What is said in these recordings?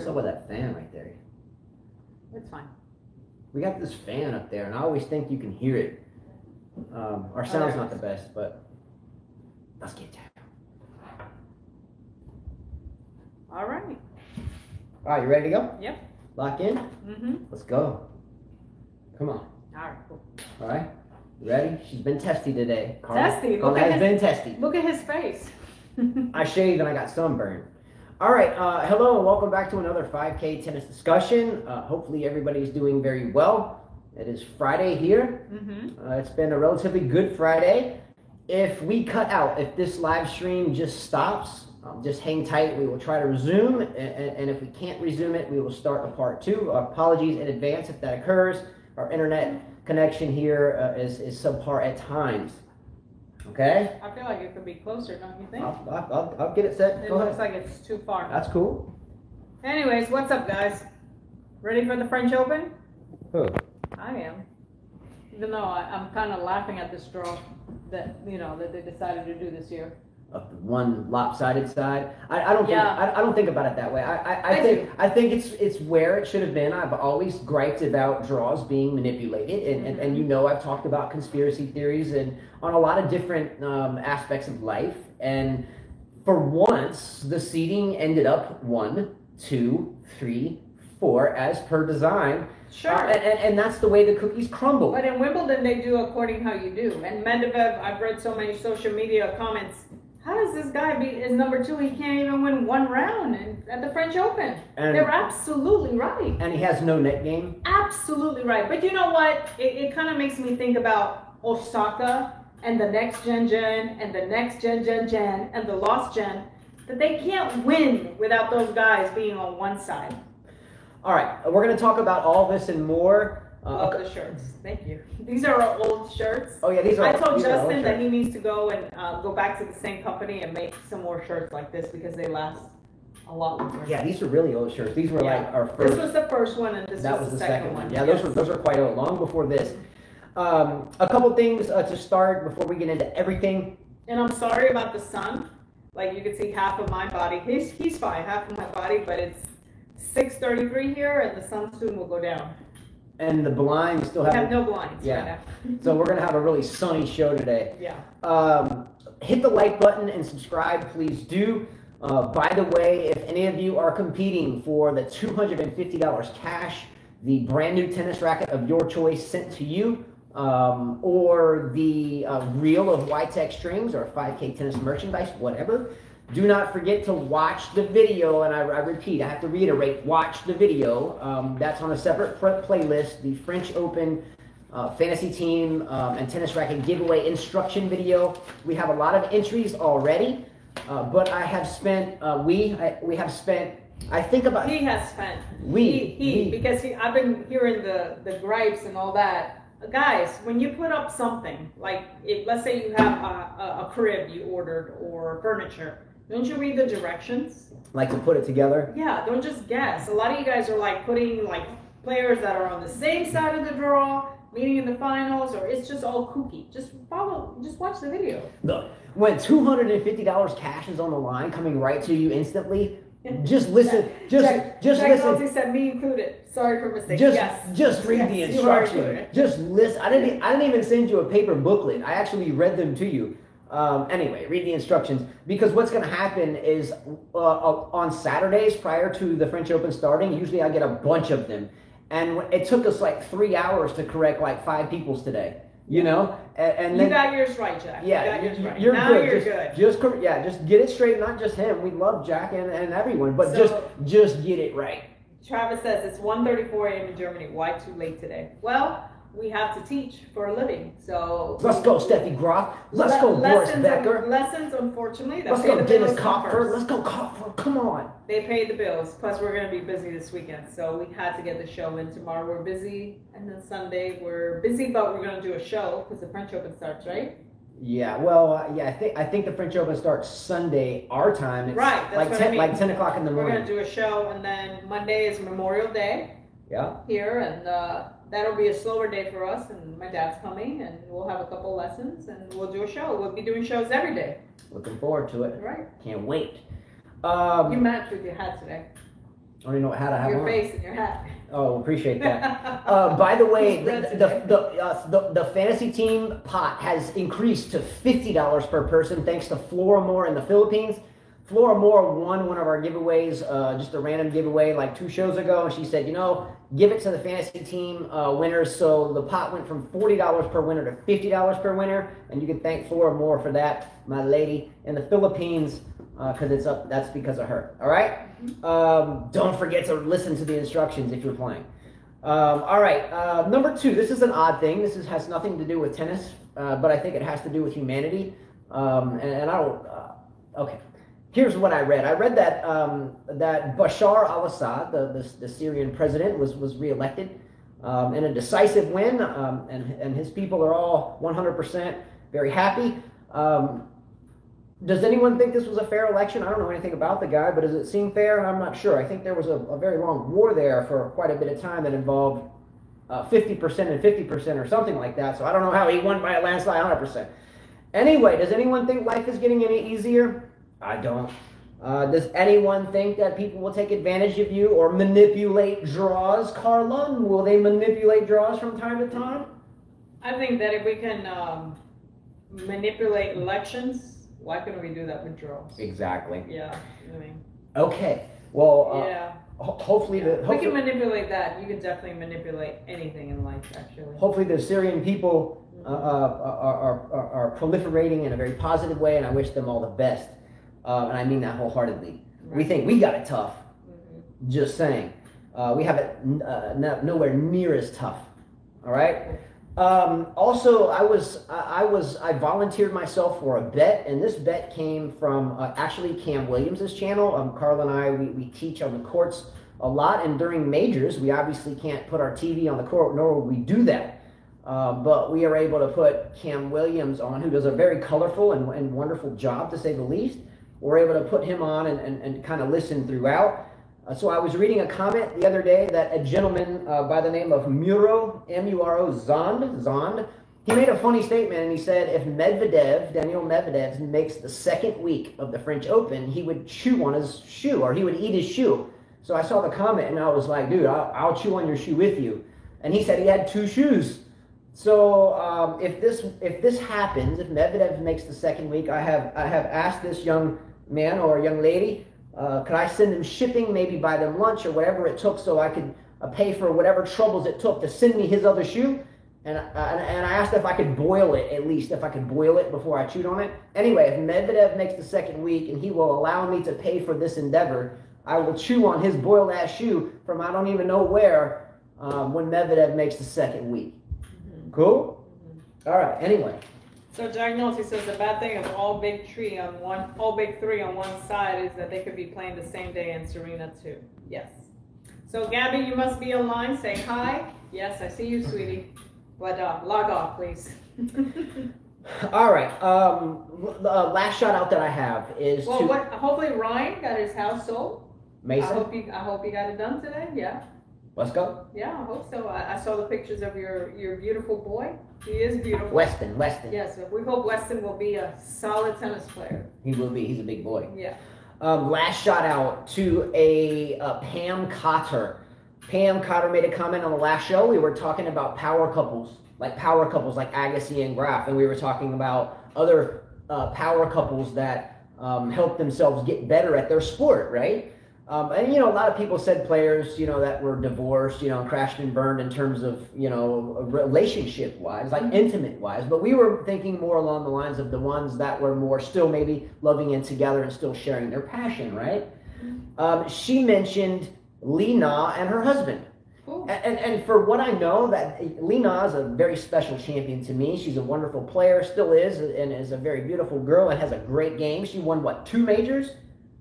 up with that fan right there? It's fine. We got this fan up there, and I always think you can hear it. Our sound's not the best, but let's get down. All right. All right, you ready to go? Yep. Lock in? Mm-hmm. Let's go. Come on. All right, cool. All right. You ready? She's been testy today. Testy? Carla has been testy. Look at his face. I shaved and I got sunburned. All right. Hello and welcome back to another 5K tennis discussion. Hopefully everybody's doing very well. It is Friday here. Mm-hmm. It's been a relatively good Friday. If we cut out, if this live stream just stops, just hang tight. We will try to resume. And if we can't resume it, we will start a part 2. Apologies in advance if that occurs. Our internet connection here is subpar at times. Okay? I feel like it could be closer, don't you think? I'll get it set. It Go looks ahead. like it's too far. That's cool. Anyways, what's up, guys? Ready for the French Open? Who? I am. Even though I'm kind of laughing at this draw that that they decided to do this year. Of the one lopsided side. I don't think I don't think about it that way. I think it's where it should have been. I've always griped about draws being manipulated, and I've talked about conspiracy theories and on a lot of different aspects of life. And for once, the seeding ended up 1, 2, 3, 4 as per design. Sure. And that's the way the cookies crumble. But in Wimbledon, they do according how you do. And Medvedev, I've read so many social media comments. How does this guy beat his number 2? He can't even win one round at the French Open. And they're absolutely right. And he has no net game. Absolutely right. But you know what? It kind of makes me think about Osaka and the next gen and the next gen and the lost gen. That they can't win without those guys being on one side. All right, we're going to talk about all this and more. Love the shirts. Thank you. These are our old shirts. Oh yeah, these are. I told these Justin that he needs to go and go back to the same company and make some more shirts like this because they last a lot longer. Yeah, these are really old shirts. These were like our first. This was the first one, and this was the second one. Yeah, those are quite old, long before this. A couple things to start before we get into everything. And I'm sorry about the sun. Like you can see half of my body. He's fine, half of my body, but it's 6:33 here, and the sun soon will go down. And the blinds still have no blinds. Yeah. So we're gonna have a really sunny show today. Yeah. Hit the like button and subscribe, please do. By the way, if any of you are competing for the $250 cash, the brand new tennis racket of your choice sent to you, or the reel of Y-Tech strings or 5K tennis merchandise, whatever. Do not forget to watch the video, and I repeat, I have to reiterate, watch the video. That's on a separate playlist, the French Open Fantasy Team and Tennis Racket Giveaway Instruction video. We have a lot of entries already, but I have spent, we have spent, I think about... He has spent. We. Because I've been hearing the gripes and all that. Guys, when you put up something, like let's say you have a crib you ordered or furniture, don't you read the directions? Like to put it together? Yeah, don't just guess. A lot of you guys are like putting like players that are on the same side of the draw, meeting in the finals, or it's just all kooky. Just watch the video. Look, when $250 cash is on the line, coming right to you instantly, just listen. Just listen. He said me included. Sorry for mistake. Just read the instructions. Just listen. I didn't even send you a paper booklet. I actually read them to you. Anyway, read the instructions, because what's going to happen is on Saturdays prior to the French Open starting, usually I get a bunch of them, and it took us like 3 hours to correct like 5 people's today. And then you got yours right, Jack. Yeah, you got yours right. You're now good. You're good. Just get it straight. Not just him. We love Jack and everyone, but just get it right. Travis says it's 1:34 a.m. in Germany. Why too late today? Well, we have to teach for a living, so let's go, Steffi Graf. Let's go, Boris Becker. Lessons, unfortunately. Let's go, Dennis Kopfer. Let's go, Kopfer. Come on. They paid the bills. Plus, we're going to be busy this weekend, so we had to get the show in. Tomorrow we're busy, and then Sunday we're busy, but we're going to do a show because the French Open starts, right? Yeah. Well, I think the French Open starts Sunday our time. It's right. That's like what 10 I mean. like 10 o'clock in the morning. We're going to do a show, and then Monday is Memorial Day. Yeah. Here, and that'll be a slower day for us, and my dad's coming, and we'll have a couple lessons, and we'll do a show. We'll be doing shows every day. Looking forward to it. Right. Can't wait. You matched with your hat today. don't even know what hat I have Your on. face and your hat. Oh, appreciate that. By the way, the fantasy team pot has increased to $50 per person thanks to Flora Moore in the Philippines. Flora Moore won one of our giveaways, just a random giveaway like 2 shows ago, and she said, give it to the fantasy team winners. So the pot went from $40 per winner to $50 per winner, and you can thank Flora Moore for that, my lady in the Philippines, because it's up. That's because of her. All right. Don't forget to listen to the instructions if you're playing. All right. Number 2. This is an odd thing. Has nothing to do with tennis, but I think it has to do with humanity. And I don't. Okay. Here's what I read. I read that that Bashar al-Assad, the Syrian president, was reelected in a decisive win, and his people are all 100% very happy. Does anyone think this was a fair election? I don't know anything about the guy, but does it seem fair? I'm not sure. I think there was a very long war there for quite a bit of time that involved 50% and 50% or something like that. So I don't know how he won by a landslide 100%. Anyway, does anyone think life is getting any easier? I don't. Does anyone think that people will take advantage of you or manipulate draws? Carla, will they manipulate draws from time to time? I think that if we can manipulate elections, why couldn't we do that with draws? Exactly. Yeah. I mean. Okay. Well. Yeah. Hopefully, we can manipulate that. You can definitely manipulate anything in life, actually. Hopefully, the Syrian people are proliferating in a very positive way, and I wish them all the best. And I mean that wholeheartedly. Right. We think we got it tough. Mm-hmm. Just saying. We have it nowhere near as tough. All right. Also, I volunteered myself for a bet, and this bet came from actually Cam Williams' channel. Carla and I, we teach on the courts a lot, and during majors, we obviously can't put our TV on the court, nor will we do that. But we are able to put Cam Williams on, who does a very colorful and wonderful job, to say the least. We're able to put him on and kind of listen throughout. So I was reading a comment the other day that a gentleman by the name of Muro, M-U-R-O, Zond, he made a funny statement, and he said if Daniil Medvedev makes the second week of the French Open, he would chew on his shoe, or he would eat his shoe. So I saw the comment, and I was like, dude, I'll chew on your shoe with you. And he said he had 2 shoes. So if this happens, if Medvedev makes the second week, I have asked this young man or young lady, could I send them shipping, maybe buy them lunch or whatever it took, so I could pay for whatever troubles it took to send me his other shoe? And I asked if I could boil it, at least, if I could boil it before I chewed on it. Anyway, if Medvedev makes the second week and he will allow me to pay for this endeavor, I will chew on his boiled ass shoe from I don't even know where when Medvedev makes the second week. Mm-hmm. Cool? Mm-hmm. All right, anyway. So Jack Nolte says the bad thing of all big three on one side is that they could be playing the same day, and Serena too. Yes. So Gabby, you must be online. Say hi. Yes, I see you, sweetie. But log off, please. All right. The last shout out that I have is hopefully Ryan got his house sold. Mason. I hope he got it done today. Yeah. Let's go. Yeah, I hope so. I saw the pictures of your beautiful boy. He is beautiful. Weston. Yes, we hope Weston will be a solid tennis player. He will be. He's a big boy. Yeah. Last shout out to a Pam Cotter. Pam Cotter made a comment on the last show. We were talking about power couples like Agassi and Graf, and we were talking about other power couples that help themselves get better at their sport, right? And, a lot of people said players, that were divorced, and crashed and burned in terms of, relationship-wise, like intimate-wise. But we were thinking more along the lines of the ones that were more still maybe loving it together and still sharing their passion, right? She mentioned Li Na and her husband. And for what I know, that Li Na is a very special champion to me. She's a wonderful player, still is, and is a very beautiful girl and has a great game. She won, 2 majors?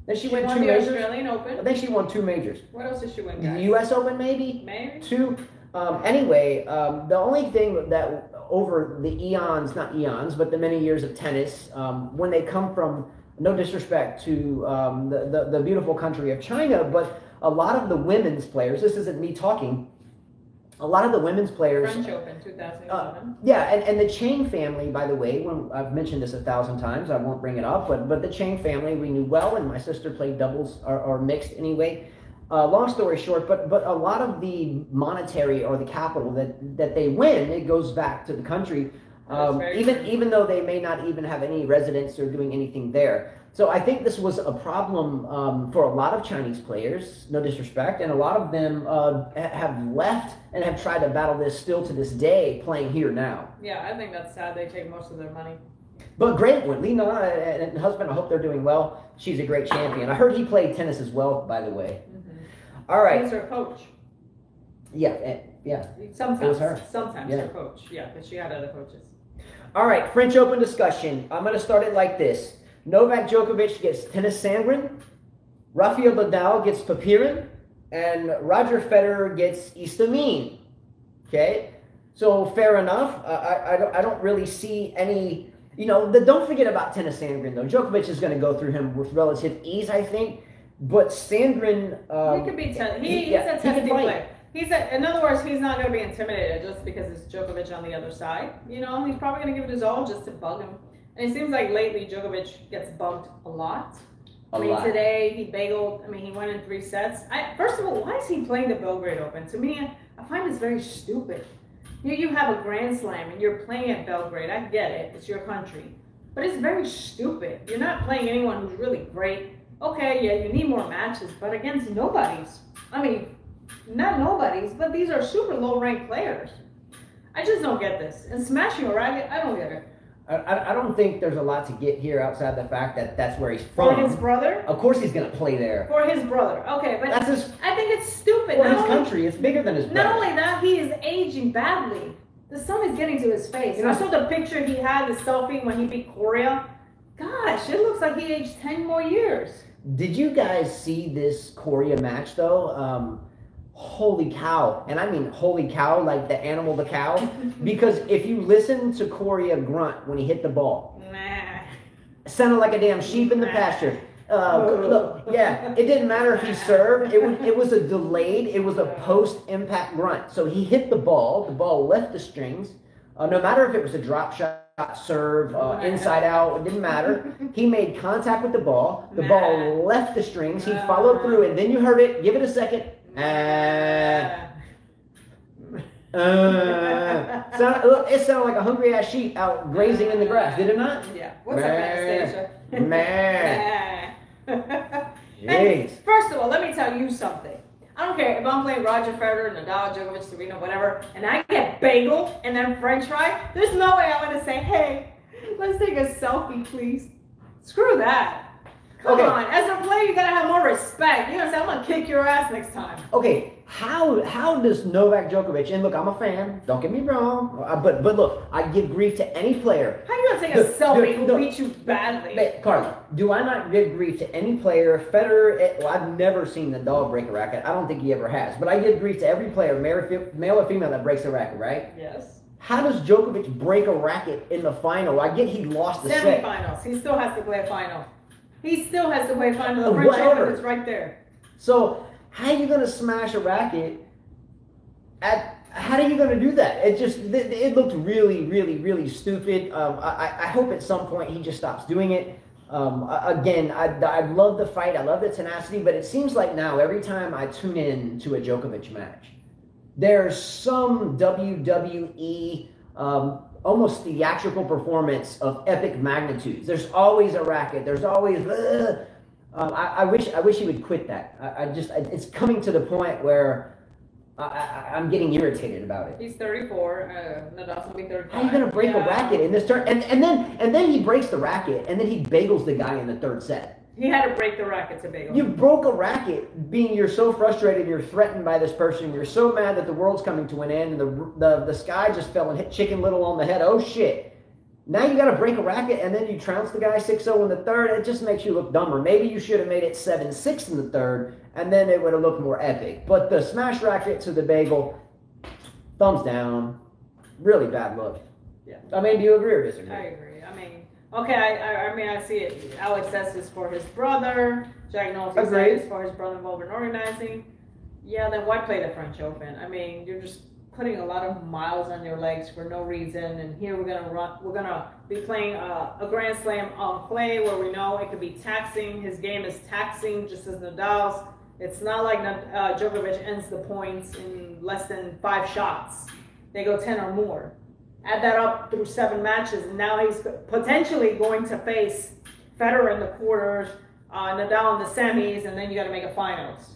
Then she won 2 majors. Australian Open. I think she won 2 majors. What else did she win, guys? The U.S. Open, maybe? Maybe. 2. Anyway, the only thing that over the but the many years of tennis, when they come from, no disrespect to the beautiful country of China, but a lot of the women's players, this isn't me talking, a lot of the women's players... French Open 2011. And the Chang family, by the way, when I've mentioned this 1,000 times, I won't bring it up, but the Chang family we knew well, and my sister played doubles or mixed anyway. long story short, but a lot of the monetary or the capital that they win, it goes back to the country, even though they may not even have any residents or doing anything there. So I think this was a problem for a lot of Chinese players, no disrespect, and a lot of them have left and have tried to battle this still to this day, playing here now. Yeah, I think that's sad. They take most of their money. But great one. Li Na and husband, I hope they're doing well. She's a great champion. I heard he played tennis as well, by the way. Mm-hmm. All right. He's her coach. Yeah. Sometimes. It was her. Sometimes Yeah. her coach. Yeah, but she had other coaches. All right, French Open discussion. I'm going to start it like this. Novak Djokovic gets Tennis Sandgren. Rafael Nadal gets Papirin. And Roger Federer gets Istomin. Okay? So fair enough. I don't really see any... don't forget about Tennis Sandgren, though. Djokovic is going to go through him with relative ease, I think. But Sandgren... he could be... He's a testing player. In other words, he's not going to be intimidated just because it's Djokovic on the other side. He's probably going to give it his all just to bug him. And it seems like lately Djokovic gets bugged a lot. Today he bageled. He went in 3 sets. First of all, why is he playing the Belgrade Open? To me, I find this very stupid. You have a Grand Slam and you're playing at Belgrade. I get it. It's your country. But it's very stupid. You're not playing anyone who's really great. Okay, yeah, you need more matches, but against nobodies. Not nobodies, but these are super low-ranked players. I just don't get this. And smashing a racket, I don't get it. I don't think there's a lot to get here outside the fact that that's where he's from. For his brother? Of course he's going to play there. For his brother. Okay, but I think it's stupid. For his country. It's bigger than his brother. Not only that, he is aging badly. The sun is getting to his face. I saw the picture he had, the selfie when he beat Korea. Gosh, it looks like he aged 10 more years. Did you guys see this Korea match, though? Holy cow. And I mean holy cow, like the animal, the cow. Because if you listen to Korea grunt when he hit the ball, it sounded like a damn sheep in the pasture. Look, yeah, it didn't matter if he served. It was a delayed, it was a post-impact grunt. So he hit the ball left the strings. No matter if it was a drop shot, serve, inside out, it didn't matter. He made contact with the ball left the strings. He followed through it. Then you heard it. Give it a second. It sounded like a hungry ass sheep out grazing in the grass, did it not? Yeah. What's up, Anastasia? Jeez. First of all, let me tell you something. I don't care if I'm playing Roger Federer, Nadal, Djokovic, Serena, whatever, and I get bagel and then French fry. There's no way I'm gonna say, "Hey, let's take a selfie, please." Screw that. Come on, as a player, you gotta have more respect. You know what I'm saying? I'm gonna kick your ass next time. Okay, how does Novak Djokovic, and look, I'm a fan, don't get me wrong, but look, I give grief to any player. How you gonna take a selfie who beat you badly? Carla, do I not give grief to any player? Federer, I've never seen Nadal break a racket. I don't think he ever has, but I give grief to every player, male or female, that breaks a racket, right? Yes. How does Djokovic break a racket in the final? I get he lost the set. Semifinals. He still has to play a final. He still has to play a final. The French Open is right there. So how are you going to smash a racket? How are you going to do that? It looked really, really, really stupid. I hope at some point he just stops doing it. Again, I love the fight. I love the tenacity. But it seems like now every time I tune in to a Djokovic match, there's some WWE almost theatrical performance of epic magnitudes. There's always a racket. There's always. I wish he would quit that. It's coming to the point where I'm getting irritated about it. He's 34. Nadal's gonna be 35. How are you gonna break a racket in this turn? And then he breaks the racket, and then he bagels the guy in the third set. He had to break the racket to bagel. You broke a racket, being you're so frustrated, you're threatened by this person, you're so mad that the world's coming to an end, and the sky just fell and hit Chicken Little on the head. Oh shit! Now you got to break a racket, and then you trounce the guy 6-0 in the third. It just makes you look dumber. Maybe you should have made it 7-6 in the third, and then it would have looked more epic. But the smash racket to the bagel, thumbs down. Really bad look. Yeah. Do you agree or disagree? I agree. Okay, I see it. Alex says it's for his brother. Jack Knowles says it's for his brother involved in organizing. Yeah, then why play the French Open? You're just putting a lot of miles on your legs for no reason. And here we're gonna be playing a Grand Slam on clay where we know it could be taxing. His game is taxing just as Nadal's. It's not like Djokovic ends the points in less than 5 shots. They go 10 or more. Add that up through 7 matches, and now he's potentially going to face Federer in the quarters, Nadal in the semis, and then you got to make a finals.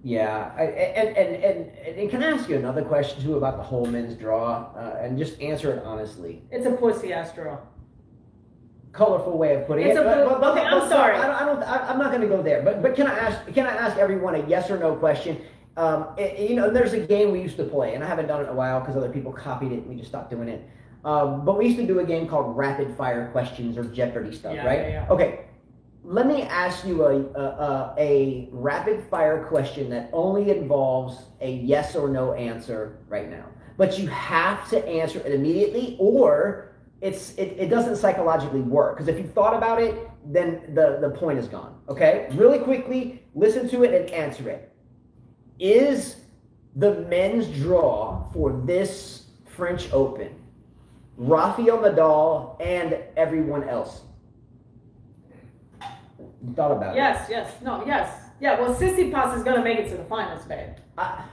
Yeah, and can I ask you another question too about the whole men's draw, and just answer it honestly? It's a pussy ass draw. Colorful way of putting It's it. okay, I'm sorry. I'm not going to go there. But can I ask everyone a yes or no question? There's a game we used to play, and I haven't done it in a while because other people copied it and we just stopped doing it. But we used to do a game called rapid fire questions or Jeopardy stuff, right? Yeah. Okay. Let me ask you a rapid fire question that only involves a yes or no answer right now. But you have to answer it immediately, or it doesn't psychologically work. Because if you've thought about it, then the point is gone. Okay? Really quickly, listen to it and answer it. Is the men's draw for this French Open Rafael Nadal and everyone else? You thought about it? Yes. Yeah, well, Tsitsipas is going to make it to the finals, babe.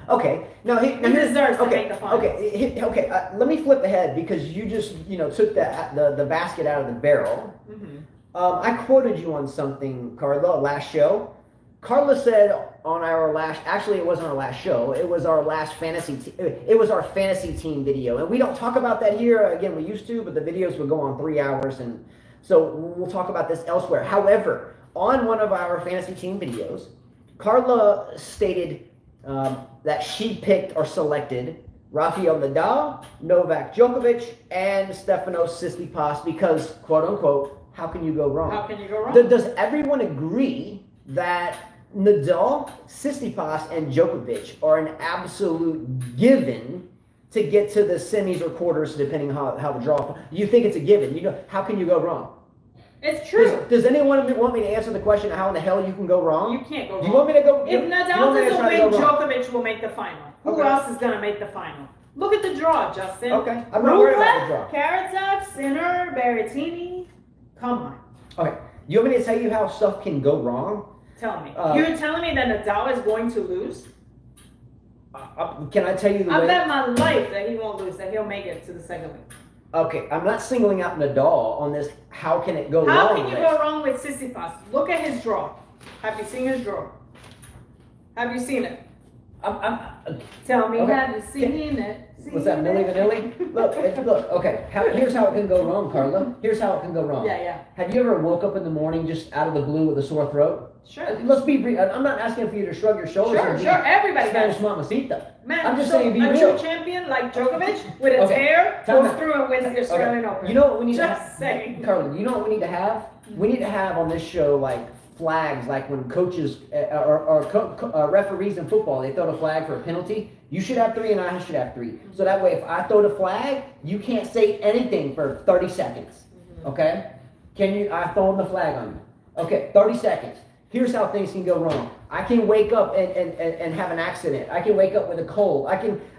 Okay. Now, he deserves to make the finals. Okay. Let me flip ahead because you just took the basket out of the barrel. Mm-hmm. I quoted you on something, Carla, last show. Carla said on our last, actually it wasn't our last show, it was our last it was our fantasy team video. And we don't talk about that here. Again, we used to, but the videos would go on 3 hours. And so we'll talk about this elsewhere. However, on one of our fantasy team videos, Carla stated that she picked or selected Rafael Nadal, Novak Djokovic, and Stefanos Tsitsipas because, quote unquote, how can you go wrong? How can you go wrong? Does everyone agree that Nadal, Tsitsipas, and Djokovic are an absolute given to get to the semis or quarters, depending on how the draw? You think it's a given? How can you go wrong? It's true. Does anyone want me to answer the question of how in the hell you can go wrong? You can't go wrong. Do you want me to go? If Nadal doesn't win, Djokovic will make the final. Who else is going to make the final? Look at the draw, Justin. Okay, I'm not worried about the draw. Karatsev, Sinner, Berrettini. Come on. Okay, you want me to tell you how stuff can go wrong? Tell me. You're telling me that Nadal is going to lose? Can I tell you the I way? bet my life that he won't lose, that he'll make it to the second week. Okay, I'm not singling out Nadal on this. How can it go wrong? How can you go wrong with Tsitsipas? Look at his draw. Have you seen his draw? Have you seen it? Tell me, okay. Have you seen it? What's that, Milli Vanilli? Look, okay. Here's how it can go wrong, Carla. Here's how it can go wrong. Yeah. Have you ever woke up in the morning just out of the blue with a sore throat? Sure. Let's be brief. I'm not asking for you to shrug your shoulders. Sure. Everybody does. Mamacita. Man, I'm just saying, be real. A true champion like Djokovic with a tear goes through and wins the Australian Open. You know what we need just saying. Carla, you know what we need to have? We need to have on this show like flags, like when coaches or referees in football, they throw the flag for a penalty. You should have 3 and I should have 3. So that way, if I throw the flag, you can't say anything for 30 seconds. Okay? I've thrown the flag on you. Okay, 30 seconds. Here's how things can go wrong. I can wake up and have an accident. I can wake up with a cold.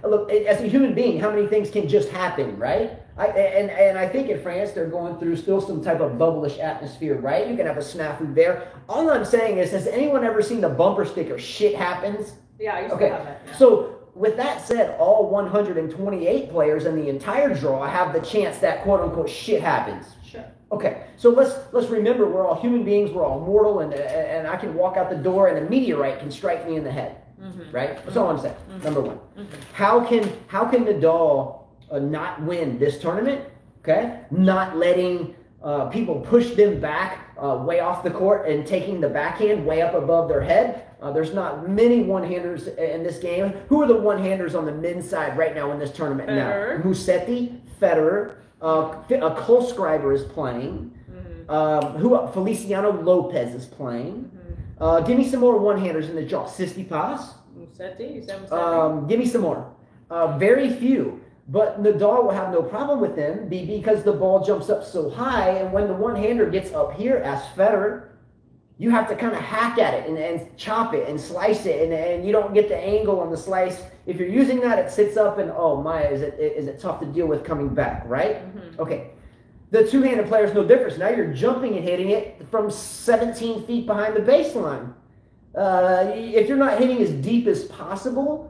Look, as a human being, how many things can just happen, right? I think in France, they're going through still some type of bubblish atmosphere, right? You can have a snafu there. All I'm saying is, has anyone ever seen the bumper sticker, shit happens? Yeah, I used to have that. Yeah. So, with that said, all 128 players in the entire draw have the chance that quote-unquote shit happens. Sure. Okay, so let's remember we're all human beings, we're all mortal, and I can walk out the door and a meteorite can strike me in the head, right? That's all I'm saying. Number one, how can Nadal not win this tournament? Okay, not letting people push them back way off the court and taking the backhand way up above their head. There's not many one-handers in this game. Who are the one-handers on the men's side right now in this tournament? Federer. Now, Musetti, Federer. Kohlschreiber is playing. Feliciano Lopez is playing. Give me some more one-handers in the draw. Tsitsipas. Musetti? You said Musetti? Give me some more. Very few. But Nadal will have no problem with them because the ball jumps up so high, and when the one-hander gets up here, as Federer, you have to kind of hack at it and chop it and slice it, and you don't get the angle on the slice. If you're using that, it sits up, and oh my, is it tough to deal with coming back, right? Okay. The two-handed player is no difference. Now you're jumping and hitting it from 17 feet behind the baseline. if you're not hitting as deep as possible,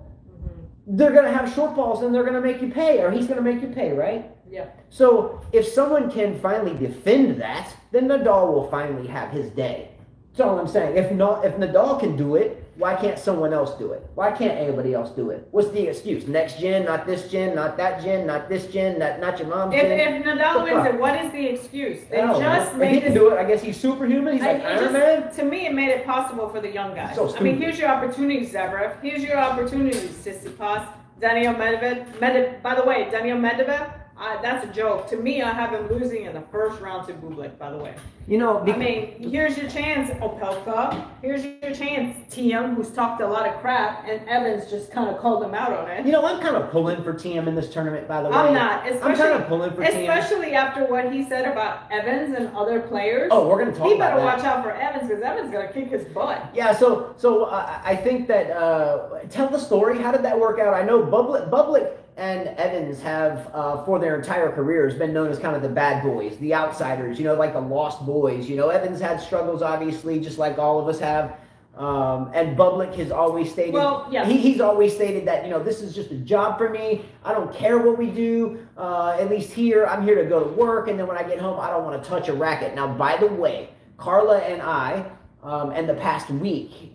they're going to have short balls and they're going to make you pay, or he's going to make you pay, right? Yeah. So if someone can finally defend that, then Nadal will finally have his day. That's all I'm saying. If Nadal can do it, why can't someone else do it? Why can't anybody else do it? What's the excuse? Next gen, not this gen, not that gen, not this gen, not your mom's gen. If Nadal wins it, what is the excuse? They just he made can this. do it. I guess he's superhuman. He's like Iron Man. To me, it made it possible for the young guys. So I mean, here's your opportunity, Zverev. Here's your opportunity, Tsitsipas. Daniel Medvedev. By the way, Daniel Medvedev. That's a joke. To me, I have him losing in the first round to Bublik, by the way. You know, I mean, here's your chance, Opelka. Here's your chance, Thiem, who's talked a lot of crap, and Evans just kind of called him out on it. You know, I'm kind of pulling for Thiem in this tournament, by the way. I'm not. I'm kind of pulling for Thiem. Especially after what he said about Evans and other players. Oh, we're going to talk about that. He better watch out for Evans, because Evans is going to kick his butt. Yeah, so I think that, tell the story. How did that work out? I know Bublik and Evans have, for their entire careers, been known as kind of the bad boys, the outsiders, you know, like the lost boys. You know, Evans had struggles, obviously, just like all of us have. And Bublik has always stated, he's always stated that, you know, this is just a job for me. I don't care what we do. At least here, I'm here to go to work. And then when I get home, I don't want to touch a racket. Now, by the way, Carla and I, and the past week,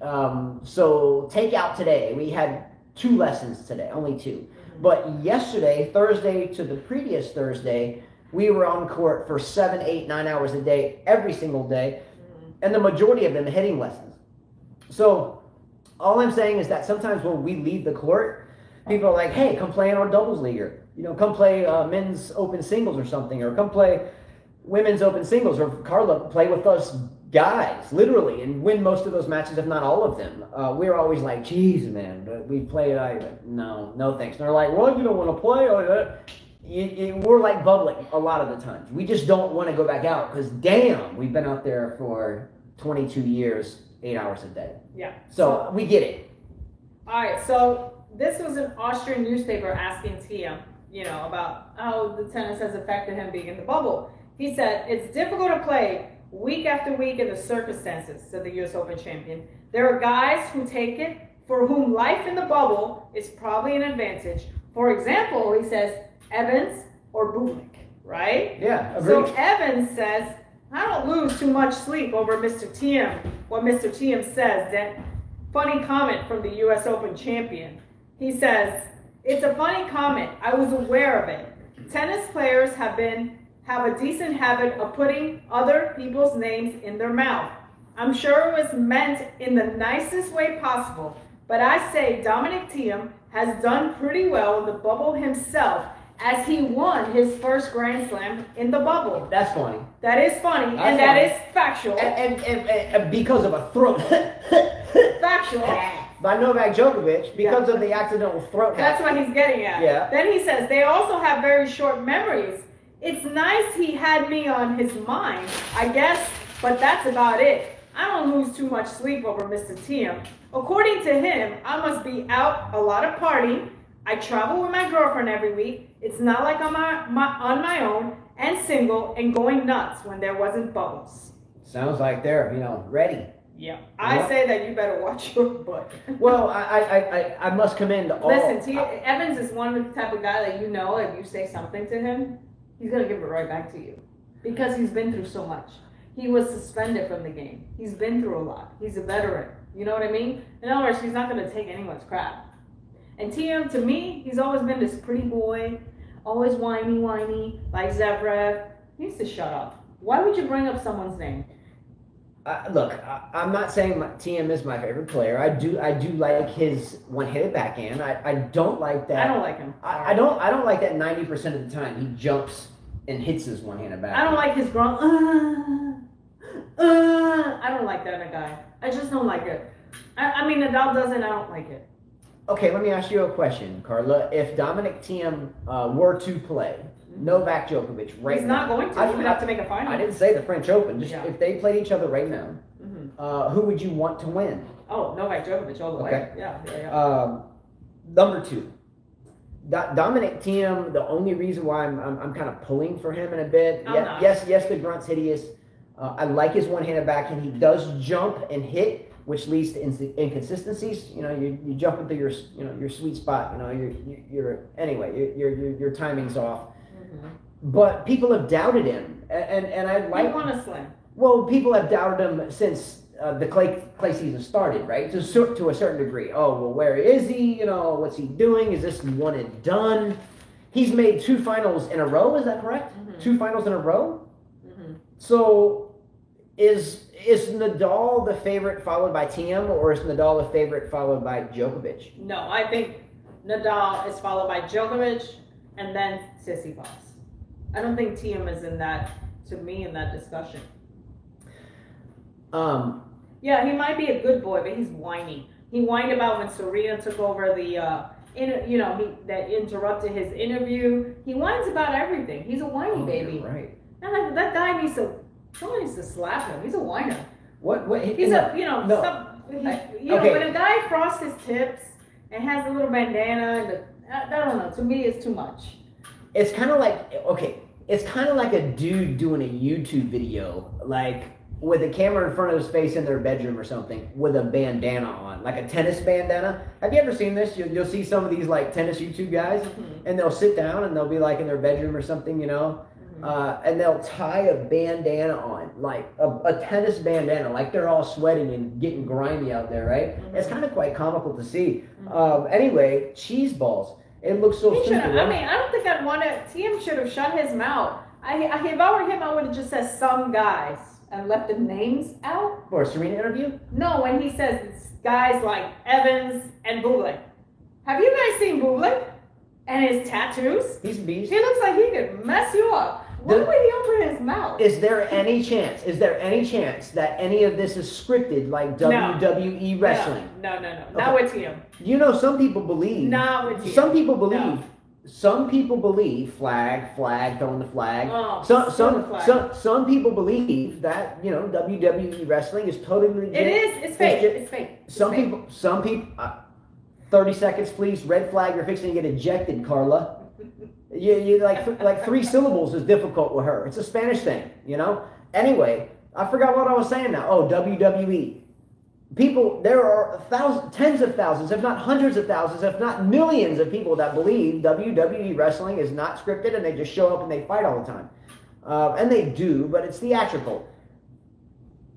so take out today, we had 2 lessons today, only 2. But yesterday, Thursday to the previous Thursday, we were on court for 7, 8, 9 hours a day, every single day, and the majority of them hitting lessons. So all I'm saying is that sometimes when we leave the court, people are like, hey, come play in our doubles league, or, you know, come play men's open singles or something, or come play women's open singles, or Carla, play with us guys, literally, and win most of those matches, if not all of them. We're always like, geez, man, but we play no thanks. And they're like, well, you don't want to play? We're like Bublik a lot of the times. We just don't want to go back out, because damn, we've been out there for 22 years, 8 hours a day. Yeah. So we get it. All right, so this was an Austrian newspaper asking Thiem, you know, about how the tennis has affected him being in the bubble. He said, it's difficult to play week after week in the circumstances, said the U.S. Open champion. There are guys who take it, for whom life in the bubble is probably an advantage. For example, he says, Evans or Bublik, right? Yeah, agreed. So Evans says, I don't lose too much sleep over Mr. Thiem, what Mr. Thiem says. That funny comment from the U.S. Open champion. He says, it's a funny comment. I was aware of it. Tennis players have a decent habit of putting other people's names in their mouth. I'm sure it was meant in the nicest way possible, but I say Dominic Thiem has done pretty well in the bubble himself, as he won his first Grand Slam in the bubble. That's funny. That is funny, and that is factual. And because of a throat. Factual. By Novak Djokovic, because of the accidental throat hack. That's what he's getting at. Yeah. Then he says, they also have very short memories. It's nice he had me on his mind, I guess, but that's about it. I don't lose too much sleep over Mr. Thiem. According to him, I must be out a lot of partying. I travel with my girlfriend every week. It's not like I'm on my own and single and going nuts when there wasn't bubbles. Sounds like they're, ready. Yeah. I say that you better watch your butt. Well, I must commend all. Listen, Evans is one type of guy that if you say something to him, he's going to give it right back to you. Because he's been through so much. He was suspended from the game. He's been through a lot. He's a veteran. You know what I mean? In other words, he's not going to take anyone's crap. And Thiem, to me, he's always been this pretty boy, always whiny, like Zverev. He needs to shut up. Why would you bring up someone's name? Look, I'm not saying Thiem is my favorite player. I do like his one-handed backhand. I don't like that. I don't like him. I don't like that 90% of the time he jumps and hits his one-handed backhand. I don't like his grunt. I don't like that in a guy. I just don't like it. I mean, Nadal does it. I don't like it. Okay, let me ask you a question, Carla. If Dominic Thiem were to play Novak Djokovic right now. He's not going to. He would have to make a final. I didn't say the French Open. Just if they played each other right now, who would you want to win? Oh, Novak Djokovic all the way. Yeah. Number 2. Dominic Thiem, the only reason why I'm kind of pulling for him in a bit. Yes, the grunt's hideous. I like his one-handed backhand. He does jump and hit, which leads to inconsistencies. You jump into your sweet spot. Your timing's off. Mm-hmm. But people have doubted him, and I like. He won a slam. Well, people have doubted him since the clay season started, right? To a certain degree. Oh, well, where is he? What's he doing? Is this one and done? He's made 2 finals in a row. Is that correct? Mm-hmm. 2 finals in a row. Mm-hmm. So, is Nadal the favorite followed by Thiem, or is Nadal the favorite followed by Djokovic? No, I think Nadal is followed by Djokovic and then Tsitsipas. I don't think Thiem is in that discussion. Yeah, he might be a good boy, but he's whiny. He whined about when Serena took over that interrupted his interview. He whines about everything. He's a whiny baby. Right. And that guy someone needs to slap him. He's a whiner. What? He's okay. When a guy frosts his tips and has a little bandana, I don't know. To me, it's too much. It's kind of like a dude doing a YouTube video, like with a camera in front of his face in their bedroom or something, with a bandana on, like a tennis bandana. Have you ever seen this? You'll see some of these like tennis YouTube guys, and they'll sit down and they'll be like in their bedroom or something, and they'll tie a bandana on, like a tennis bandana, like they're all sweating and getting grimy out there, right? Mm-hmm. It's kind of quite comical to see. Anyway, cheese balls. It looks so stupid. I don't think I'd want to. Thiem should have shut his mouth. If I were him, I would have just said some guys and left the names out. For a Serena interview? No, when he says guys like Evans and Bublik. Have you guys seen Bublik and his tattoos? He's a beast. He looks like he could mess you up. Why would he open his mouth? Is there any chance that any of this is scripted like WWE wrestling? No. Okay. Not with him. Some people believe. Not with him. Some people believe. No. Some people believe flag, throwing the flag. Oh, some people believe that WWE wrestling is totally legit. It is. It's fake. It's fake. Some people. 30 seconds, please. Red flag. You're fixing to get ejected, Carla. You like 3 syllables is difficult with her. It's a Spanish thing, Anyway, I forgot what I was saying now. Oh, WWE. People, there are tens of thousands, if not hundreds of thousands, if not millions of people that believe WWE wrestling is not scripted and they just show up and they fight all the time. And they do, but it's theatrical.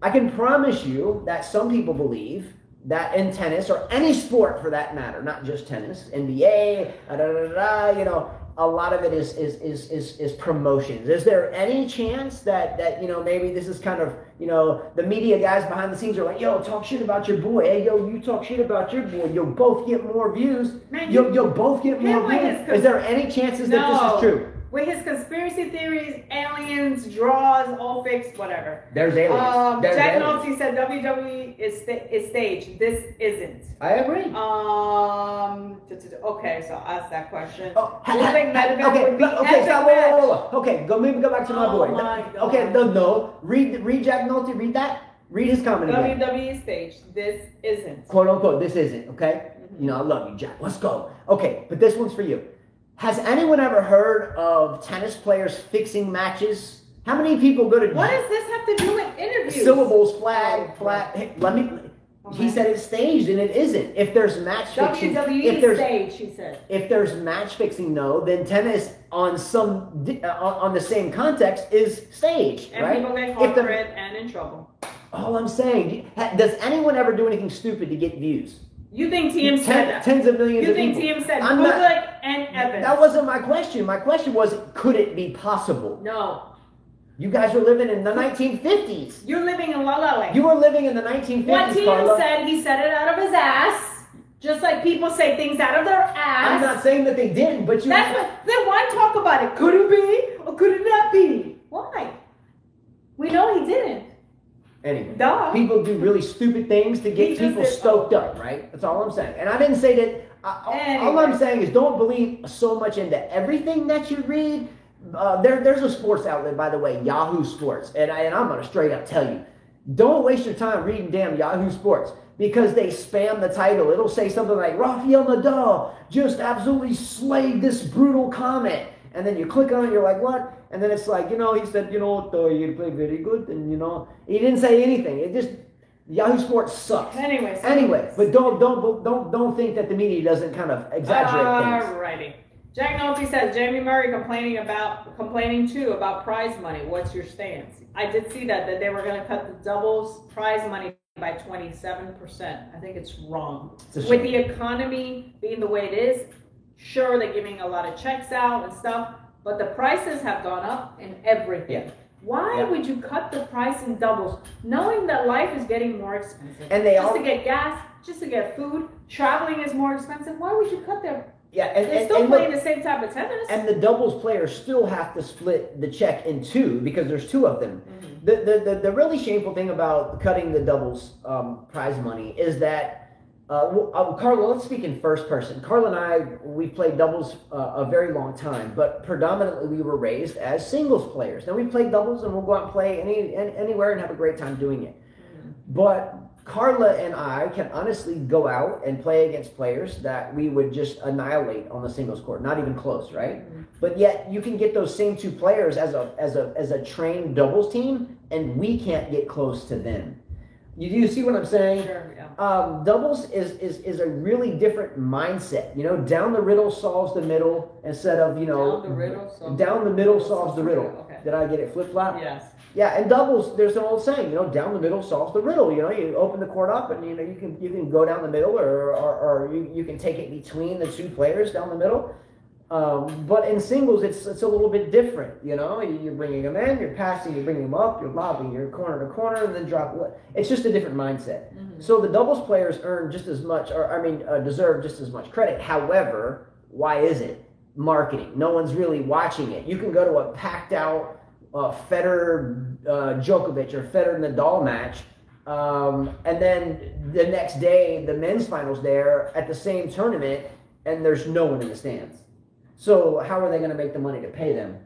I can promise you that some people believe that in tennis, or any sport for that matter, not just tennis, NBA, a lot of it is promotions. Is there any chance that maybe this is kind of the media guys behind the scenes are like, yo, talk shit about your boy. Hey, yo, you talk shit about your boy. You'll both get more views. Man, you'll both get more views. Is there any chances that this is true? With his conspiracy theories, aliens, draws, all fixed, whatever. There's aliens. Jack Nolte said WWE is staged. This isn't. I agree. Okay, so I'll ask that question. Okay, go back to my boy. My God. Okay, no. Read Jack Nolte. Read that. Read his comment again. WWE staged. This isn't. Quote unquote. This isn't. Okay. I love you, Jack. Let's go. Okay, but this one's for you. Has anyone ever heard of tennis players fixing matches? How many people go to... What does this have to do with interviews? Syllables, flag. Hey, He said it's staged, and it isn't. If there's match fixing... WWE staged, he said. If there's match fixing, then tennis on the same context is staged, and right? People get caught for it and in trouble. All I'm saying, does anyone ever do anything stupid to get views? You think Thiem said that? Tens of millions of people. You think Thiem said Bublik and Evans? That wasn't my question. My question was, could it be possible? No. You guys were living in the 1950s. You're living in La La Land. You were living in the 1950s, What Thiem Carla. said, he said it out of his ass. Just like people say things out of their ass. I'm not saying that they didn't, but you... Then why talk about it? Could it be or could it not be? Why? We know he didn't. Anyway, Duh. People do really stupid things to get people stoked up, right? That's all I'm saying. And I didn't say that... All I'm saying is don't believe so much into everything that you read. There's a sports outlet, by the way, Yahoo Sports. And I'm going to straight up tell you, don't waste your time reading damn Yahoo Sports because they spam the title. It'll say something like, Rafael Nadal just absolutely slayed this brutal comment. And then you click on it, you're like, what? And then it's like, he said, he played very good. And, he didn't say anything. Yahoo Sports sucks. Anyway, but don't think that the media doesn't kind of exaggerate things. Alrighty. Jack Nolte says Jamie Murray complaining too about prize money. What's your stance? I did see that they were going to cut the doubles prize money by 27%. I think it's wrong. With the economy being the way it is, sure, they're giving a lot of checks out and stuff, but the prices have gone up in everything. Yeah. Why would you cut the price in doubles, knowing that life is getting more expensive? And to get gas, just to get food, traveling is more expensive. Why would you cut their? They're still playing the same type of tennis. And the doubles players still have to split the check in two because there's two of them. Mm-hmm. The really shameful thing about cutting the doubles prize money is that, Carla, let's speak in first person. Carla and I, we've played doubles a very long time, but predominantly we were raised as singles players. Now we play doubles and we'll go out and play anywhere and have a great time doing it. Mm-hmm. But Carla and I can honestly go out and play against players that we would just annihilate on the singles court, not even close, right? Mm-hmm. But yet you can get those same two players as a trained doubles team, and we can't get close to them. You see what I'm saying? Sure, yeah. Doubles is a really different mindset. You know, down the riddle solves the middle instead of, down the middle solves the riddle. Okay. Did I get it flip-flop? Yes. Yeah, and doubles, there's an old saying, down the middle solves the riddle. You open the court up and, you can go down the middle or you can take it between the two players down the middle. But in singles, it's a little bit different, You're bringing them in, you're passing, you're bringing them up, you're lobbing, you're corner to corner, and then drop. It's just a different mindset. Mm-hmm. So the doubles players earn just as much, deserve just as much credit. However, why is it? Marketing. No one's really watching it. You can go to a packed out Federer Djokovic or Federer Nadal match, and then the next day the men's finals there at the same tournament, and there's no one in the stands. So how are they going to make the money to pay them?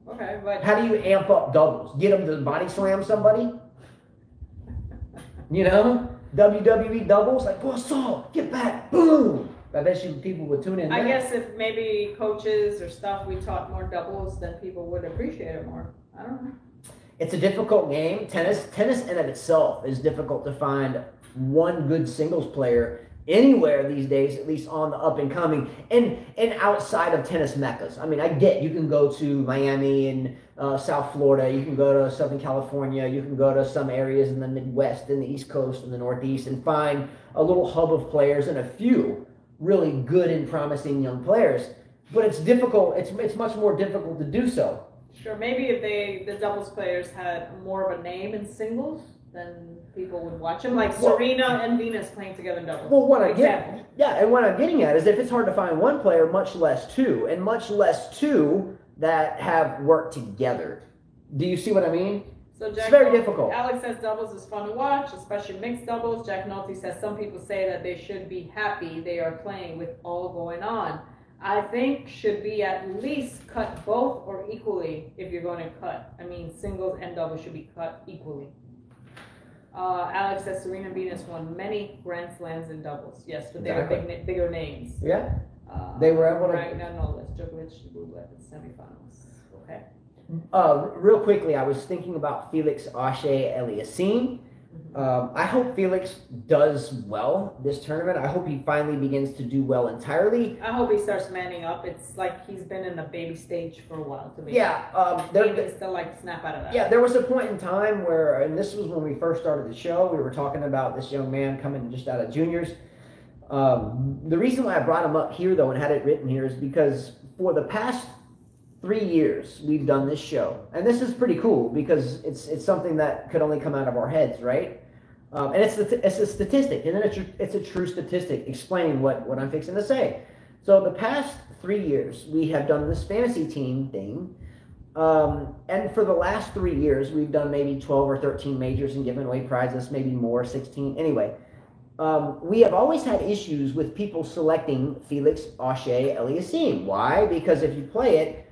Okay, but how do you amp up doubles? Get them to body slam somebody? WWE doubles, like, what's up? Get back, boom! I bet you people would tune in. I guess if maybe coaches or stuff, we taught more doubles, then people would appreciate it more. I don't know. It's a difficult game. Tennis in of itself is difficult to find one good singles player anywhere these days, at least on the up and coming, and outside of tennis meccas. I mean, I get you can go to Miami and South Florida, you can go to Southern California, you can go to some areas in the Midwest and the East Coast and the Northeast and find a little hub of players and a few really good and promising young players, but it's difficult. It's much more difficult to do so. Sure, maybe if the doubles players had more of a name in singles, then people would watch them. Like Serena and Venus playing together in doubles. Well, what I'm getting at is if it's hard to find one player, much less two, and much less two that have worked together. Do you see what I mean? So it's very difficult. Alex says doubles is fun to watch, especially mixed doubles. Jack Nolte says some people say that they should be happy they are playing with all going on. I think should be at least cut both or equally if you're going to cut. I mean, singles and doubles should be cut equally. Alex says Serena and Venus won many Grand Slams in doubles. Yes, but they were bigger names. Yeah. They were able to. Right now, no less. Djokovic, Rublev in semifinals. Okay. Real quickly, I was thinking about Felix Auger-Aliassime. I hope Felix does well this tournament. I hope he finally begins to do well entirely. I hope he starts manning up. It's like he's been in the baby stage for a while to me. Yeah. He needs to snap out of that. Yeah, there was a point in time where, and this was when we first started the show, we were talking about this young man coming just out of juniors. The reason why I brought him up here, though, and had it written here is because for the past 3 years we've done this show, and this is pretty cool because it's something that could only come out of our heads, right? And it's a statistic, and it's a true statistic explaining what I'm fixing to say. So the past 3 years we have done this fantasy team thing, and for the last 3 years we've done maybe 12 or 13 majors and given away prizes, maybe more, 16. Anyway, we have always had issues with people selecting Felix Auger-Aliassime. Why? Because if you play it,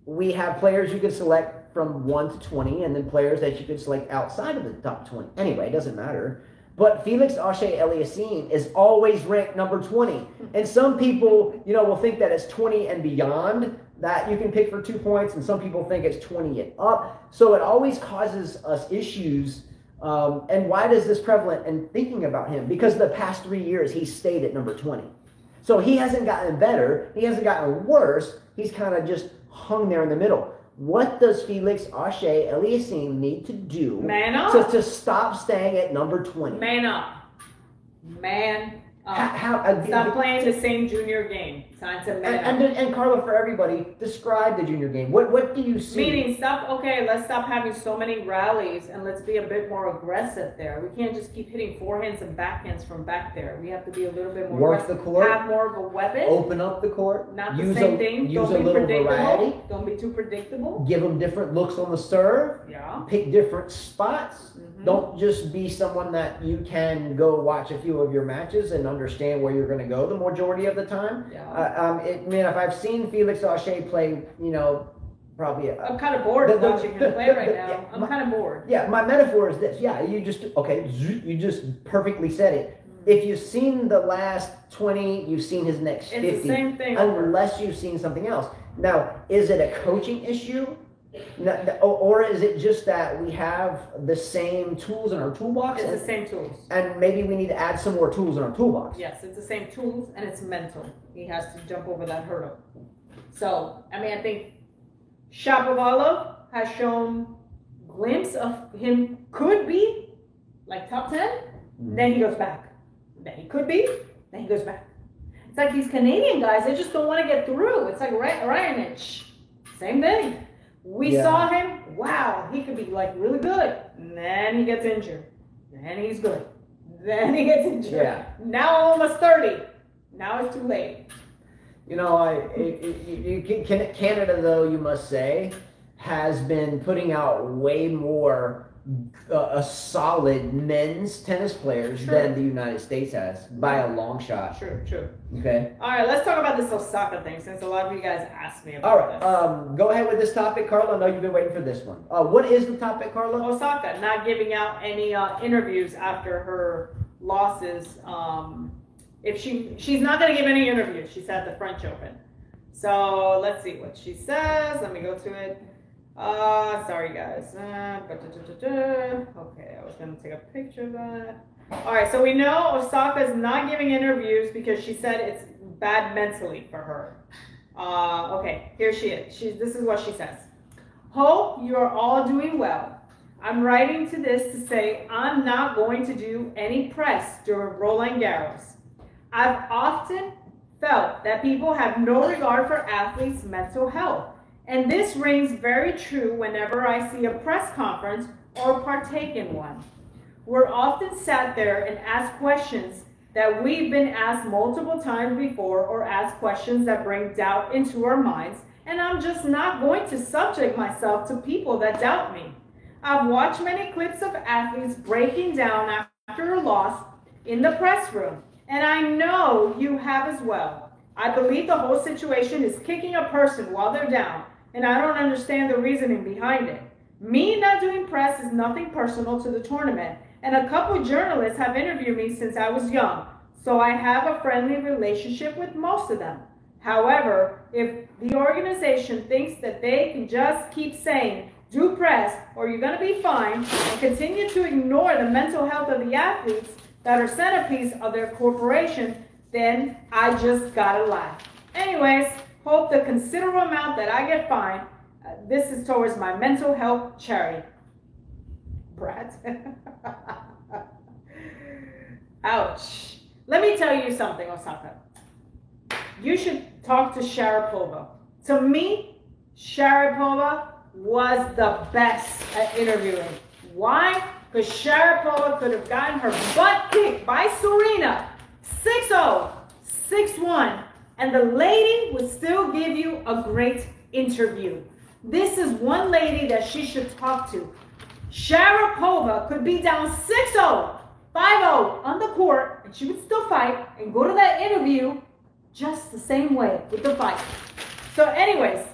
we have players you can select from 1 to 20, and then players that you could select outside of the top 20. Anyway, it doesn't matter. But Felix Auger-Aliassime is always ranked number 20. And some people, will think that it's 20 and beyond that you can pick for 2 points, and some people think it's 20 and up. So it always causes us issues And why is this prevalent in thinking about him? Because the past 3 years he stayed at number 20. So he hasn't gotten better. He hasn't gotten worse. He's kind of just hung there in the middle. What does Felix Auger-Aliassime need to do to stop staying at number 20? Man up. Man up. Stop playing the same junior game. Time to man up. And Carla, for everybody, describe the junior game. What do you see? Meaning, let's stop having so many rallies and let's be a bit more aggressive there. We can't just keep hitting forehands and backhands from back there. We have to be a little bit more work the court. Have more of a weapon. Open up the court. Not the same thing. Use a little variety. Don't be too predictable. Give them different looks on the serve. Yeah. Pick different spots. Mm-hmm. Don't just be someone that you can go watch a few of your matches and understand where you're going to go the majority of the time. Yeah. If I've seen Felix Auger play, probably. I'm kind of bored of watching him play right now. Yeah, I'm kind of bored. Yeah, my metaphor is this. Yeah, you just perfectly said it. If you've seen the last 20, you've seen his next 50. It's the same thing. Unless you've seen something else. Now, is it a coaching issue? Or is it just that we have the same tools in our toolbox? It's the same tools. And maybe we need to add some more tools in our toolbox. Yes, it's the same tools and it's mental. He has to jump over that hurdle. So, I think Shapovalov has shown glimpse of him could be like top 10. Then he goes back. Then he could be. Then he goes back. It's like these Canadian guys, they just don't want to get through. It's like Raonic. Same thing. We saw him, wow, he could be like really good. And then he gets injured. Then he's good. Then he gets injured. Yeah. Now almost 30. Now it's too late. Canada, though, you must say, has been putting out way more solid men's tennis players than the United States has by a long shot. True. Okay. All right, let's talk about this Osaka thing since a lot of you guys asked me about this. All right, go ahead with this topic, Carla. I know you've been waiting for this one. What is the topic, Carla? Osaka not giving out any interviews after her losses. If she's not going to give any interviews, she's at the French Open. So let's see what she says. Let me go to it. Sorry guys. Okay, I was gonna take a picture of that. All right, so we know Osaka's not giving interviews because she said it's bad mentally for her. Okay, here she is. This is what she says. Hope you are all doing well. I'm writing to this to say I'm not going to do any press during Roland Garros. I've often felt that people have no regard for athletes' mental health. And this rings very true whenever I see a press conference or partake in one. We're often sat there and asked questions that we've been asked multiple times before or asked questions that bring doubt into our minds, and I'm just not going to subject myself to people that doubt me. I've watched many clips of athletes breaking down after a loss in the press room, and I know you have as well. I believe the whole situation is kicking a person while they're down, and I don't understand the reasoning behind it. Me not doing press is nothing personal to the tournament, and a couple journalists have interviewed me since I was young, so I have a friendly relationship with most of them. However, if the organization thinks that they can just keep saying, do press, or you're going to be fine, and continue to ignore the mental health of the athletes that are centerpiece of their corporation, then I just gotta laugh. Anyways, hope the considerable amount that I get fined, this is towards my mental health charity. Brad. Ouch. Let me tell you something, Osaka. You should talk to Sharapova. To me, Sharapova was the best at interviewing. Why? Because Sharapova could have gotten her butt kicked by Serena 6-0, 6-1, and the lady would still give you a great interview. This is one lady that she should talk to. Sharapova could be down 6-0, 5-0 on the court, and she would still fight and go to that interview just the same way with the fight. So anyways,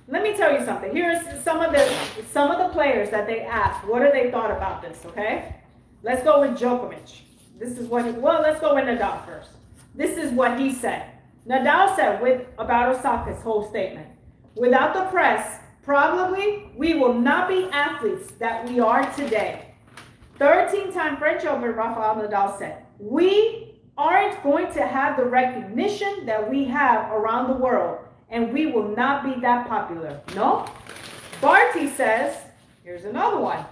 let me tell you something. Here's some of the players that they asked. What do they thought about this, okay? Let's go with Djokovic. This is what let's go with Nadal first. This is what he said. Nadal said about Osaka's whole statement. Without the press, probably we will not be athletes that we are today. 13-time French Open, Rafael Nadal said, we aren't going to have the recognition that we have around the world, and we will not be that popular. No. Barty says, here's another one.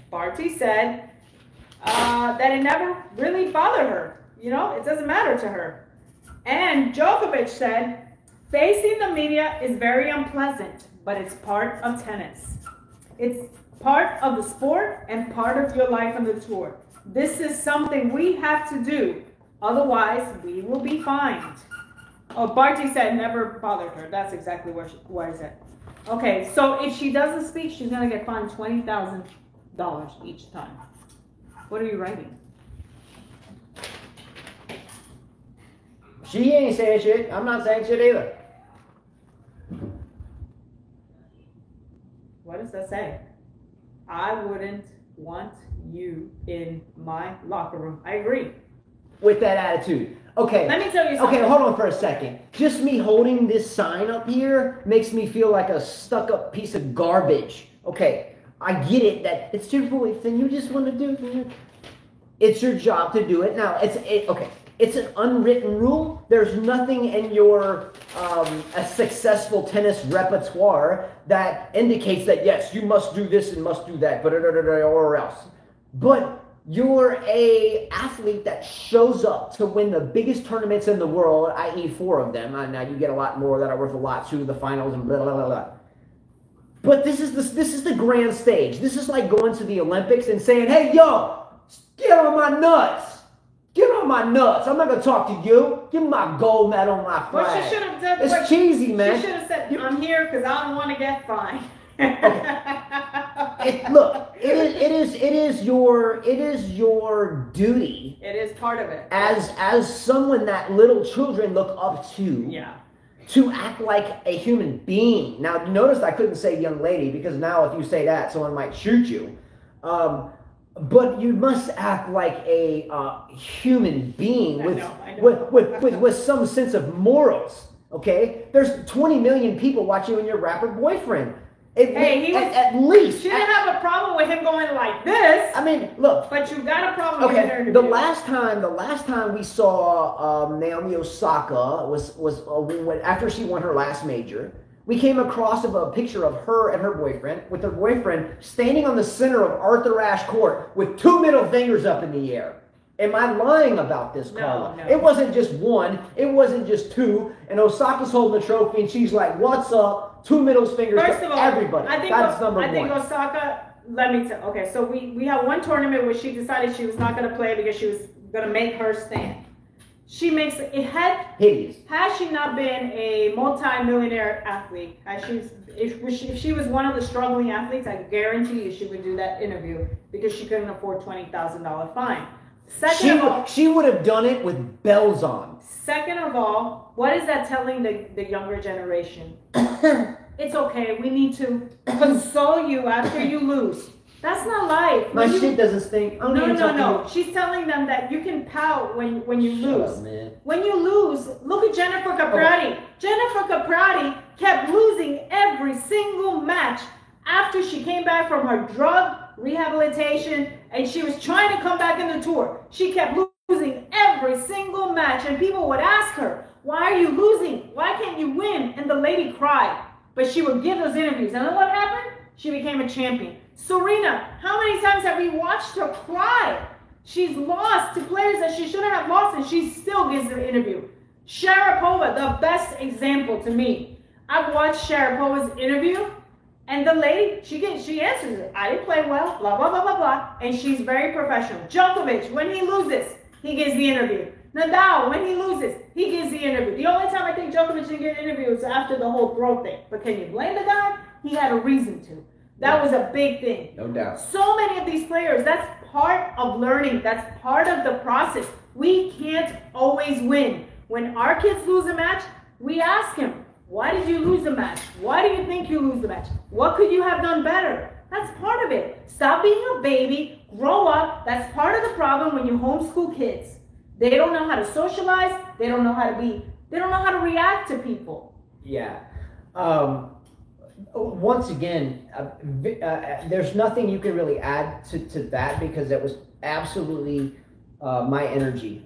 Barty said that it never really bothered her. You know, it doesn't matter to her. And Djokovic said, facing the media is very unpleasant, but it's part of tennis. It's part of the sport and part of your life on the tour. This is something we have to do. Otherwise, we will be fined. Oh, Barty said never bothered her. That's exactly what I said. Okay, so if she doesn't speak, she's going to get fined $20,000 each time. What are you writing? She ain't saying shit. I'm not saying shit either. What does that say? I wouldn't want you in my locker room. I agree. With that attitude. Okay. Let me tell you something. Okay, hold on for a second. Just me holding this sign up here makes me feel like a stuck-up piece of garbage. Okay, I get it that it's your voice and you just want to do it. It's your job to do it. Now, okay. It's an unwritten rule. There's nothing in your a successful tennis repertoire that indicates that, yes, you must do this and must do that, or else. But you're a athlete that shows up to win the biggest tournaments in the world, i.e. 4 of them. Now you get a lot more that are worth a lot too, the finals and blah, blah, blah, blah. But this is the grand stage. This is like going to the Olympics and saying, hey, yo, get on my nuts. Get on my nuts. I'm not going to talk to you. Give me my gold medal on my flag. Well, she should have said, it's cheesy, man. She should have said, I'm here because I don't want to get fined. Okay. Look, it is your duty. It is part of it. As someone that little children look up to. Yeah. To act like a human being. Now, notice I couldn't say young lady because now if you say that, someone might shoot you. But you must act like a human being with some sense of morals. Okay, there's 20 million people watching you and your rapper boyfriend. At least. She didn't have a problem with him going like this. I mean, look. But you got a problem with her. The last time we saw Naomi Osaka was after she won her last major. We came across a picture of her and her boyfriend, with her boyfriend standing on the center of Arthur Ashe Court with 2 middle fingers up in the air. Am I lying about this, Carla? No. It wasn't just 1. It wasn't just 2. And Osaka's holding the trophy, and she's like, "What's up?" 2 middle fingers to everybody. That's number 1. I think Osaka. Let me tell. Okay, so we had one tournament where she decided she was not going to play because she was going to make her stand. She makes it hideous. Had she not been a multi-millionaire athlete, if she was one of the struggling athletes, I guarantee you she would do that interview because she couldn't afford $20,000 fine. She would have done it with bells on. Second of all, what is that telling the younger generation? It's okay. We need to console you after you lose. That's not life. My shit doesn't stink. No. She's telling them that you can pout when you lose. When you lose, look at Jennifer Capriati. Okay. Jennifer Capriati kept losing every single match after she came back from her drug rehabilitation and she was trying to come back in the tour. She kept losing every single match and people would ask her, why are you losing? Why can't you win? And the lady cried. But she would give those interviews. And then what happened? She became a champion. Serena, how many times have we watched her cry? She's lost to players that she shouldn't have lost, and she still gives an interview. Sharapova, the best example to me. I've watched Sharapova's interview, and the lady, she answers it. I didn't play well, blah, blah, blah, blah, blah, and she's very professional. Djokovic, when he loses, he gives the interview. Nadal, when he loses, he gives the interview. The only time I think Djokovic didn't get an interview was after the whole throat thing. But can you blame the guy? He had a reason to. That was a big thing. No doubt. So many of these players, that's part of learning. That's part of the process. We can't always win. When our kids lose a match, we ask him, why did you lose the match? Why do you think you lose the match? What could you have done better? That's part of it. Stop being a baby. Grow up. That's part of the problem when you homeschool kids. They don't know how to socialize. They don't know how to react to people. Yeah. once again, there's nothing you can really add to that because that was absolutely my energy.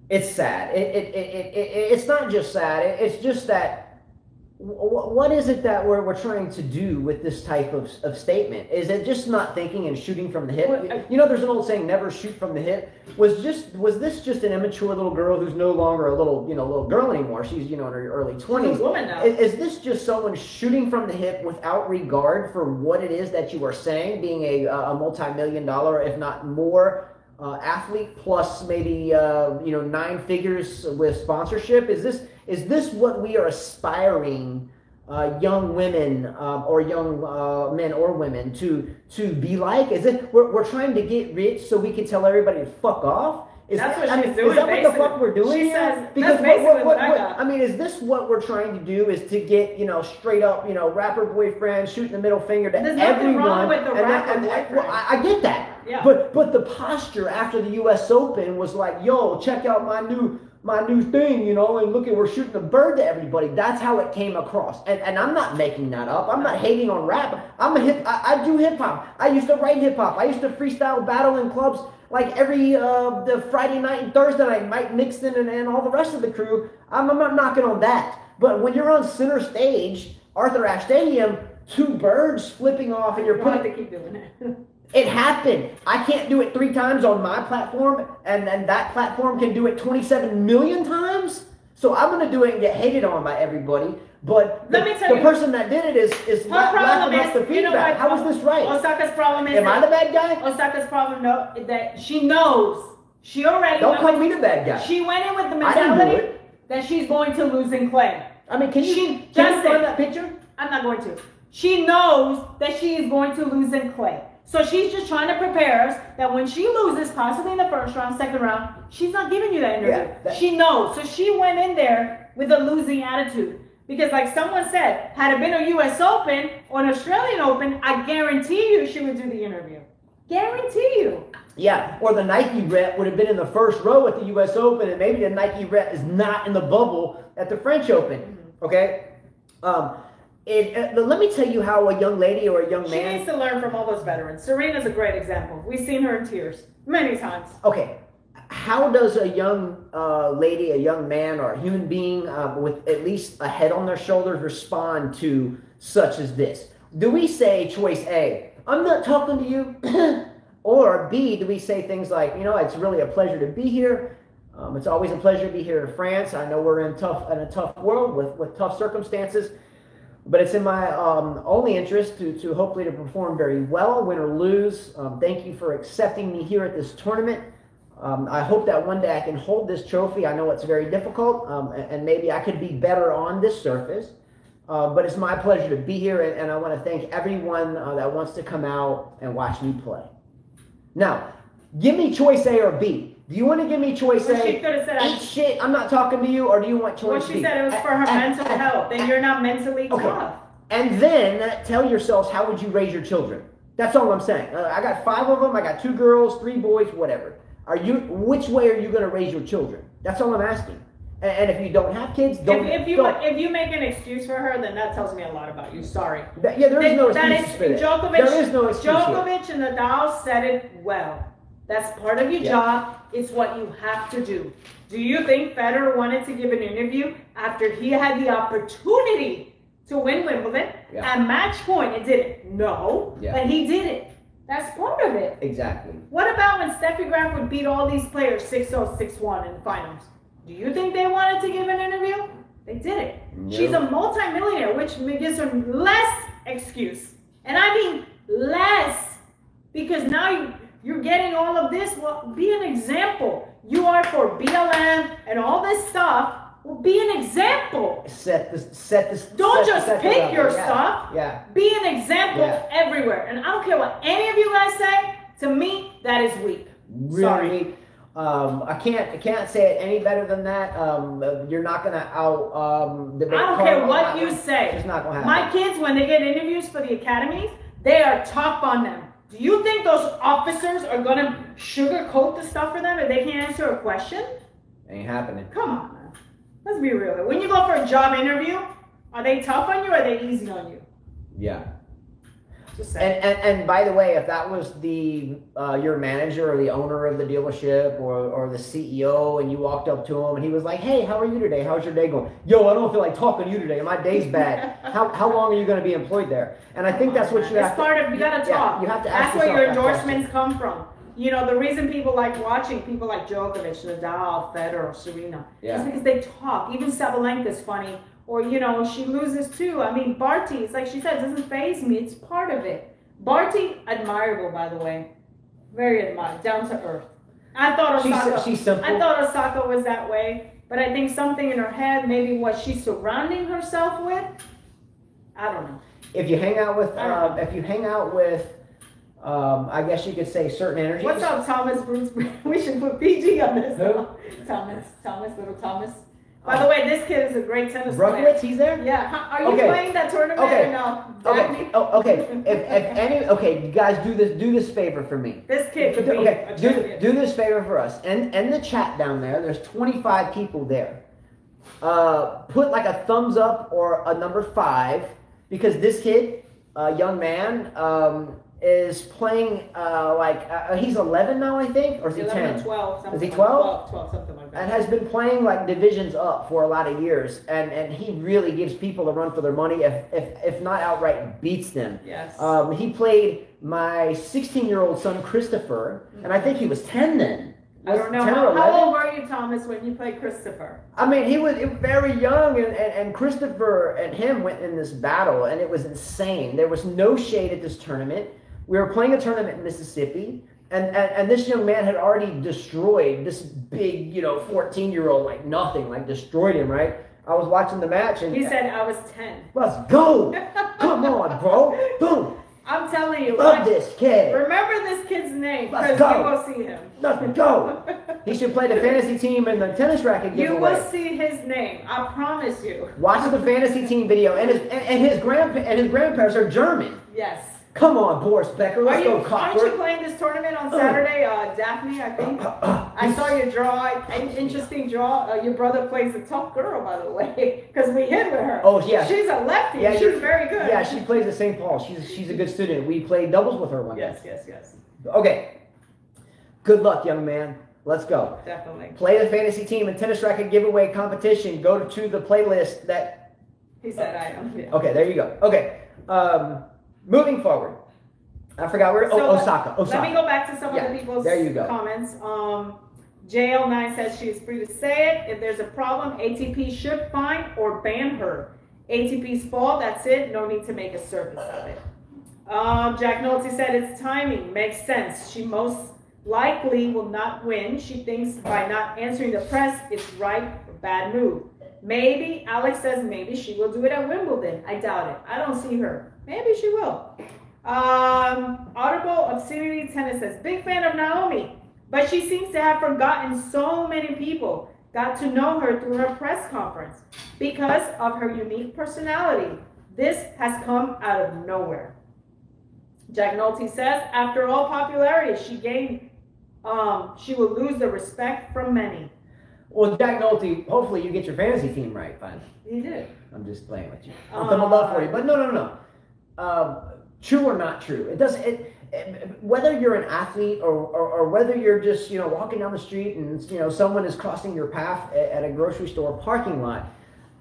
It's sad. It's not just sad. It's just that what is it that we're trying to do with this type of statement? Is it just not thinking and shooting from the hip? There's an old saying, never shoot from the hip. Was this just an immature little girl who's no longer a little girl anymore? She's in her early 20s. She's a woman now. Is this just someone shooting from the hip without regard for what it is that you are saying, being a multi-million-dollar, if not more, athlete plus maybe 9 figures with sponsorship? Is this what we are aspiring young women or young men or women to be like? Is it we're trying to get rich so we can tell everybody to fuck off? That's what she's doing. Is that what the fuck we're doing? She says, because that's basically what I got. I mean, is this what we're trying to do? Is to get straight up rapper boyfriend shooting the middle finger to There's everyone? nothing wrong with the rapper boyfriend. Well, I get that. Yeah. But the posture after the U.S. Open was like, yo, check out my new thing, and look at, we're shooting a bird to everybody. That's how it came across. And I'm not making that up. I'm not hating on rap. I do hip hop. I used to write hip hop. I used to freestyle battle in clubs like every the Friday night and Thursday night. Mike Nixon and all the rest of the crew. I'm not knocking on that. But when you're on center stage, Arthur Ashe Stadium, 2 birds flipping off, and you're putting to keep doing it. It happened. I can't do it 3 times on my platform, and then that platform can do it 27 million times. So I'm going to do it and get hated on by everybody. But Let me tell the person that did it is laughing off the feedback. How is this right? Osaka's problem is... Am I the bad guy? Osaka's problem is that she knows. She already... Don't call me the bad guy. She went in with the I didn't do mentality it. that she's going to lose in clay. I mean, can you Justin, find that picture? I'm not going to. She knows that she is going to lose in clay. So she's just trying to prepare us that when she loses, possibly in the first round, second round, she's not giving you that interview. Yeah, she knows. So she went in there with a losing attitude. Because like someone said, had it been a U.S. Open or an Australian Open, I guarantee you she would do the interview. Guarantee you. Yeah, or the Nike rep would have been in the first row at the U.S. Open, and maybe the Nike rep is not in the bubble at the French Open. Mm-hmm. Okay? Let me tell you how a young lady or a young man... She needs to learn from all those veterans. Serena's a great example. We've seen her in tears many times. Okay. How does a young lady, a young man, or a human being with at least a head on their shoulders respond to such as this? Do we say choice A, I'm not talking to you? Or B, do we say things like, it's really a pleasure to be here. It's always a pleasure to be here in France. I know we're in a tough world with tough circumstances. But it's in my only interest to hopefully to perform very well, win or lose. Thank you for accepting me here at this tournament. I hope that one day I can hold this trophy. I know it's very difficult, and maybe I could be better on this surface. But it's my pleasure to be here, and I want to thank everyone that wants to come out and watch me play. Now, give me choice A or B. Do you want to give me choice A? She could have said, eat shit, I'm not talking to you, or do you want choice B? Well, she said it was for her mental health. Then you're not mentally tough. And then tell yourselves, how would you raise your children? That's all I'm saying. I got 5 of them. I got 2 girls, 3 boys, whatever. Which way are you going to raise your children? That's all I'm asking. And if you don't have kids, don't. If you make an excuse for her, then that tells me a lot about you. Sorry. There is no excuse for that. There is no excuse. Djokovic and Nadal said it well. That's part of your job. It's what you have to do. Do you think Federer wanted to give an interview after he had the opportunity to win Wimbledon at match point and didn't? No, but he did it. That's part of it. Exactly. What about when Steffi Graf would beat all these players 6-0, 6-1 in the finals? Do you think they wanted to give an interview? They did it. No. She's a multimillionaire, which gives her less excuse. And I mean less. Because now you're getting all of this. Well, be an example. You are for BLM and all this stuff. Well, be an example. Set this. Don't just pick your stuff. Yeah. Be an example everywhere. And I don't care what any of you guys say. To me, that is weak. Really Sorry. I can't say it any better than that. You're not gonna out debate. I don't care what you say. It's not gonna happen. My kids, when they get interviews for the academies, they are tough on them. Do you think those officers are gonna sugarcoat the stuff for them if they can't answer a question? Ain't happening. Come on, man. Let's be real. When you go for a job interview, Are they tough on you or are they easy on you? Yeah. Just saying. And by the way, if that was the your manager or the owner of the dealership or the CEO, and you walked up to him and he was like, "Hey, how are you today? How's your day going?" "Yo, I don't feel like talking to you today. My day's bad." How long are you going to be employed there? And I think that's what you have. It's part of you got to talk. You have to That's ask where your yourself that endorsements come from. You know, the reason people like watching people like Djokovic, Nadal, Federer, Serena, is because they talk. Even Sabalenka's funny. Or, you know, she loses too. I mean, Barty, it's like she said, it doesn't faze me. It's part of it. Barty, admirable, by the way. Very admirable. Down to earth. I thought Osaka, she's simple. I thought Osaka was that way. But I think something in her head, maybe what she's surrounding herself with, I don't know. If you hang out with, I guess you could say certain energies. What's up, Thomas Bruce? We should put PG on this. Who? Thomas, little Thomas. By the way, this kid is a great tennis player. Bruckowitz, he's there? Yeah. Are you playing that tournament or no? Okay. Okay. You guys do this favor for me. This kid could be a champion. Do this favor for us. And the chat down there, there's 25 people there. Put like a thumbs up or a number 5 because this kid, young man, is playing he's 11 now, I think, or is he 10? 12. Is he 12? 12, something like that. And has been playing like divisions up for a lot of years, and he really gives people a run for their money. If not outright beats them. Yes. He played my 16-year-old son Christopher, and I think he was 10 then. I don't know. How old were you, Thomas, when you played Christopher? I mean, he was very young, and Christopher and him went in this battle, and it was insane. There was no shade at this tournament. We were playing a tournament in Mississippi, and this young man had already destroyed this big, 14-year-old like nothing, like destroyed him, right? I was watching the match, and he said, I was 10. Let's go! Come on, bro! Boom! I'm telling you. Love this kid. Remember this kid's name, Let's because go. you will see him. Let's go! He should play the fantasy team and the tennis racket giveaway. You will see his name. I promise you. Watch the fantasy team video, and his grandparents are German. Yes. Come on, Boris Becker, let's go, Cockburn. Aren't you playing this tournament on Saturday, Daphne, I think? I saw your draw, an interesting draw. Your brother plays a tough girl, by the way, because we hit with her. Oh, yeah. She's a lefty. Yeah, she's very good. Yeah, she plays at St. Paul. She's a good student. We played doubles with her one day. Yes. Okay. Good luck, young man. Let's go. Definitely. Play the fantasy team and tennis racket giveaway competition. Go to the playlist that... He said I am. Yeah. Okay, there you go. Okay. Moving forward, I forgot where. Osaka. Let me go back to some of the people's comments. JL9 says she is free to say it. If there's a problem, ATP should fine or ban her. ATP's fault. That's it. No need to make a circus of it. Jack Nolte said it's timing. Makes sense. She most likely will not win. She thinks by not answering the press, it's right or bad move. Maybe, Alex says maybe she will do it at Wimbledon. I doubt it. I don't see her. Maybe she will. Audible Obscenity Tennis says, big fan of Naomi, but she seems to have forgotten so many people got to know her through her press conference because of her unique personality. This has come out of nowhere. Jack Nolte says, after all popularity she gained, she will lose the respect from many. Well, Jack Nolte, hopefully you get your fantasy team right, fine. He did. I'm just playing with you. I'm love for you, but no. True or not true, it doesn't. Whether you're an athlete or whether you're just walking down the street and someone is crossing your path at a grocery store parking lot,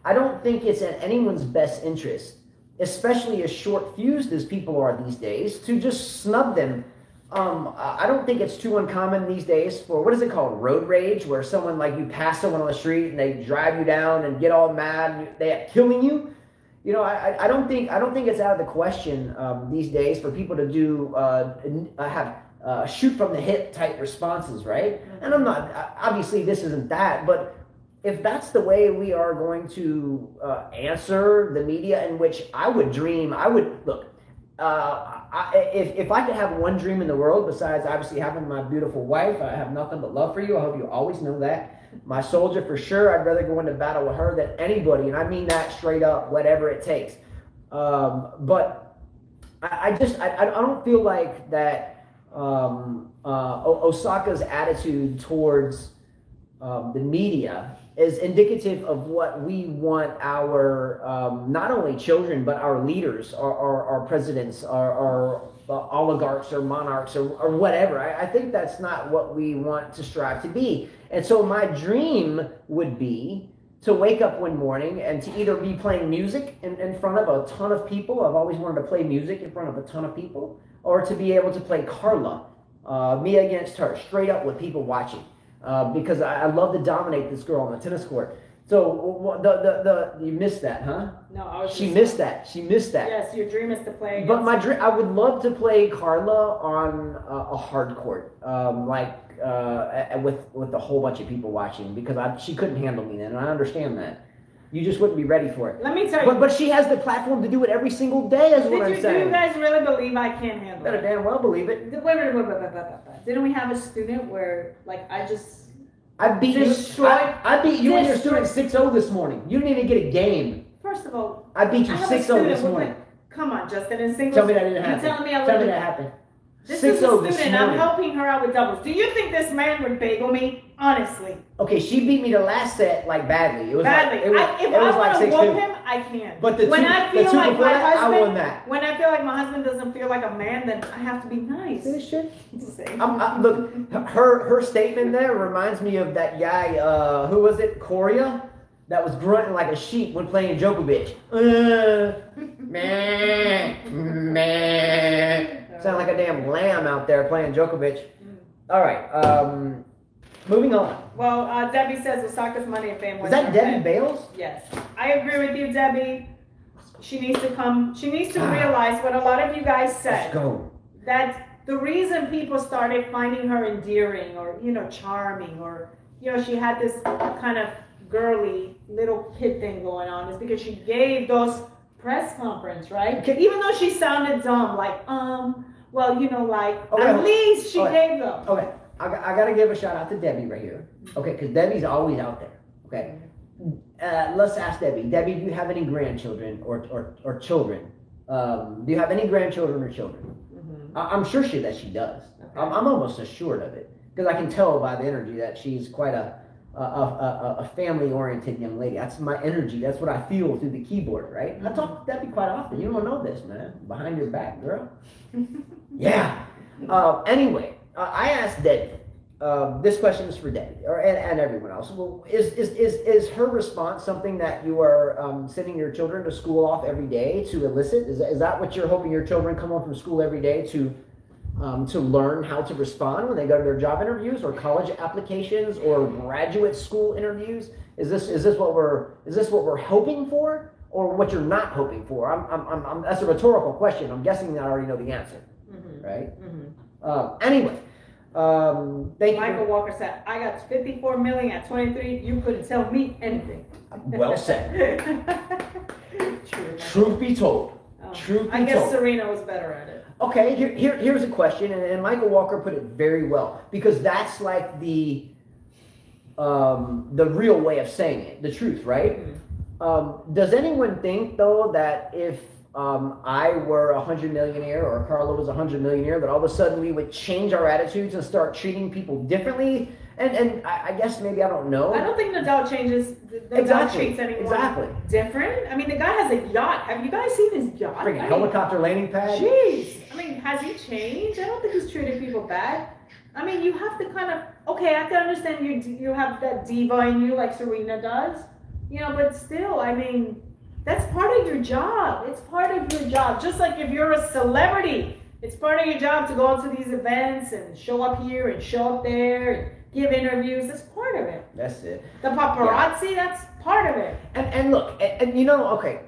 I don't think it's in anyone's best interest, especially as short-fused as people are these days, to just snub them. I don't think it's too uncommon these days for, what is it called, road rage, where someone, like, you pass someone on the street and they drive you down and get all mad and they're killing you. I don't think it's out of the question these days for people to do shoot from the hip type responses, right? And I'm not, obviously this isn't that, but if that's the way we are going to answer the media, in which I would look. If I could have one dream in the world besides obviously having my beautiful wife, I have nothing but love for you. I hope you always know that. My soldier, for sure, I'd rather go into battle with her than anybody, and I mean that straight up, whatever it takes. But I don't feel like that Osaka's attitude towards the media is indicative of what we want our not only children but our leaders, our presidents, our oligarchs or monarchs or whatever. I think that's not what we want to strive to be. And so my dream would be to wake up one morning and to either be playing music in front of a ton of people. I've always wanted to play music in front of a ton of people, or to be able to play Carla, me against her, straight up with people watching. Because I love to dominate this girl on the tennis court. So you missed that, huh? No, I was. She missed that. She missed that. Yes, your dream is to play. But my dream, I would love to play Carla on a hard court, with a whole bunch of people watching, because she couldn't handle me then, and I understand that. You just wouldn't be ready for it. Let me tell you. But she has the platform to do it every single day, is what I'm saying. Do you guys really believe I can't handle Better it? damn well believe it. Wait. Didn't we have a student where, like, I beat you. I beat you and your student 6-0 this morning. You didn't even get a game. First of all, I beat you 6-0 this morning. Come on, Justin. In singles, Tell me that didn't happen. You telling me I Tell me would've- that happened. This is a 6-0 this student. I'm morning. helping her out with doubles. Do you think this man would bagel me? Honestly. Okay, she beat me the last set like badly. It was Badly. Like, it was, If it was I like want to 6-2. whoop him, I can. But the when two, I feel the two like before my that, husband, I won that. when I feel like my husband doesn't feel like a man, then I have to be nice. See this shit? Just say. Look, her statement there reminds me of that guy. Who was it? Coria, that was grunting like a sheep when playing Djokovic. Meh, meh. Sound like a damn lamb out there playing Djokovic. All right. Moving on. Well, Debbie says Osaka's money and fame. Is that Debbie Bales? Yes. I agree with you, Debbie. She needs to come. She needs to realize what a lot of you guys said. Let's go. That the reason people started finding her endearing or, charming, or, she had this kind of girly little kid thing going on is because she gave those press conference, right? Okay. Even though she sounded dumb, like, Okay, at least she gave them. Okay, I got to give a shout out to Debbie right here. Okay, because Debbie's always out there. Okay, let's ask Debbie. Debbie, do you have any grandchildren or children? Do you have any grandchildren or children? Mm-hmm. I'm sure that she does. Okay. I'm almost assured of it because I can tell by the energy that she's quite a family-oriented young lady. That's my energy. That's what I feel through the keyboard, right? I talk to Debbie quite often. You don't know this, man. Behind your back, girl. Yeah. Anyway, I asked Debbie. This question is for Debbie and everyone else. Well, is her response something that you are sending your children to school off every day to elicit? Is that what you're hoping your children come home from school every day to learn how to respond when they go to their job interviews or college applications or graduate school interviews? Is this what we're hoping for, or what you're not hoping for? That's a rhetorical question. I'm guessing I already know the answer, right? Mm-hmm. Anyway, thank you. Michael Walker said, "I got 54 million at 23. You couldn't tell me anything." Well said. True. Truth be told. Truth be I guess told. Serena was better at it. Okay, here's a question, and Michael Walker put it very well, because that's like the real way of saying it, the truth, right? Mm-hmm. Does anyone think, though, that if I were a 100 millionaire or Carla was a 100 millionaire, that all of a sudden we would change our attitudes and start treating people differently? And I guess maybe, I don't know. I don't think Nadal changes. Nadal Exactly. treats anyone Exactly. different. I mean, the guy has a yacht. Have you guys seen his yacht? Freaking helicopter landing pad. Jeez. I mean, has he changed? I don't think he's treated people bad. I mean, you have to kind of, okay, I can understand you have that diva in you like Serena does, but still, I mean, that's part of your job. It's part of your job. Just like if you're a celebrity, it's part of your job to go out to these events and show up here and show up there and give interviews. That's part of it. That's it. The paparazzi, that's part of it. And look, okay.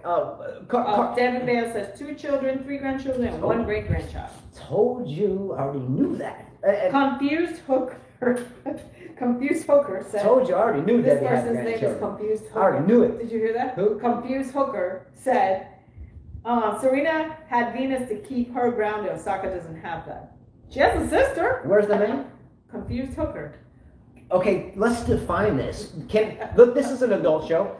Devin Bale says 2 children, 3 grandchildren, and 1 great-grandchild. Told you, I already knew that. Confused Hooker. Confused Hooker said. Told you, I already knew This that. person's name is Confused Hooker. I already knew it. Did you hear that? Who? Confused Hooker said, Serena had Venus to keep her grounded. Osaka doesn't have that. She has a sister. Where's the name? Confused Hooker. Okay, let's define this. Look, this is an adult show.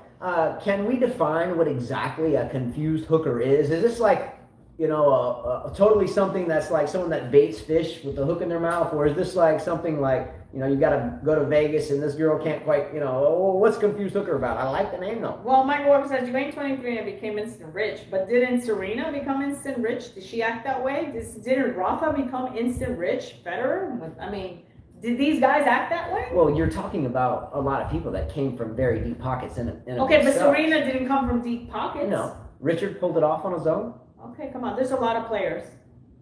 Can we define what exactly a confused hooker is? Is this like, totally something that's like someone that baits fish with a hook in their mouth, or is this like something like you got to go to Vegas and this girl can't quite, oh, what's Confused Hooker about? I like the name though. Well, Michael Walker says you ain't 23 and became instant rich, but didn't Serena become instant rich? Did she act that way? Didn't Rafa become instant rich? Federer? I mean, did these guys act that way? Well, you're talking about a lot of people that came from very deep pockets Okay, but Serena didn't come from deep pockets. No, Richard pulled it off on his own. Okay, come on. There's a lot of players.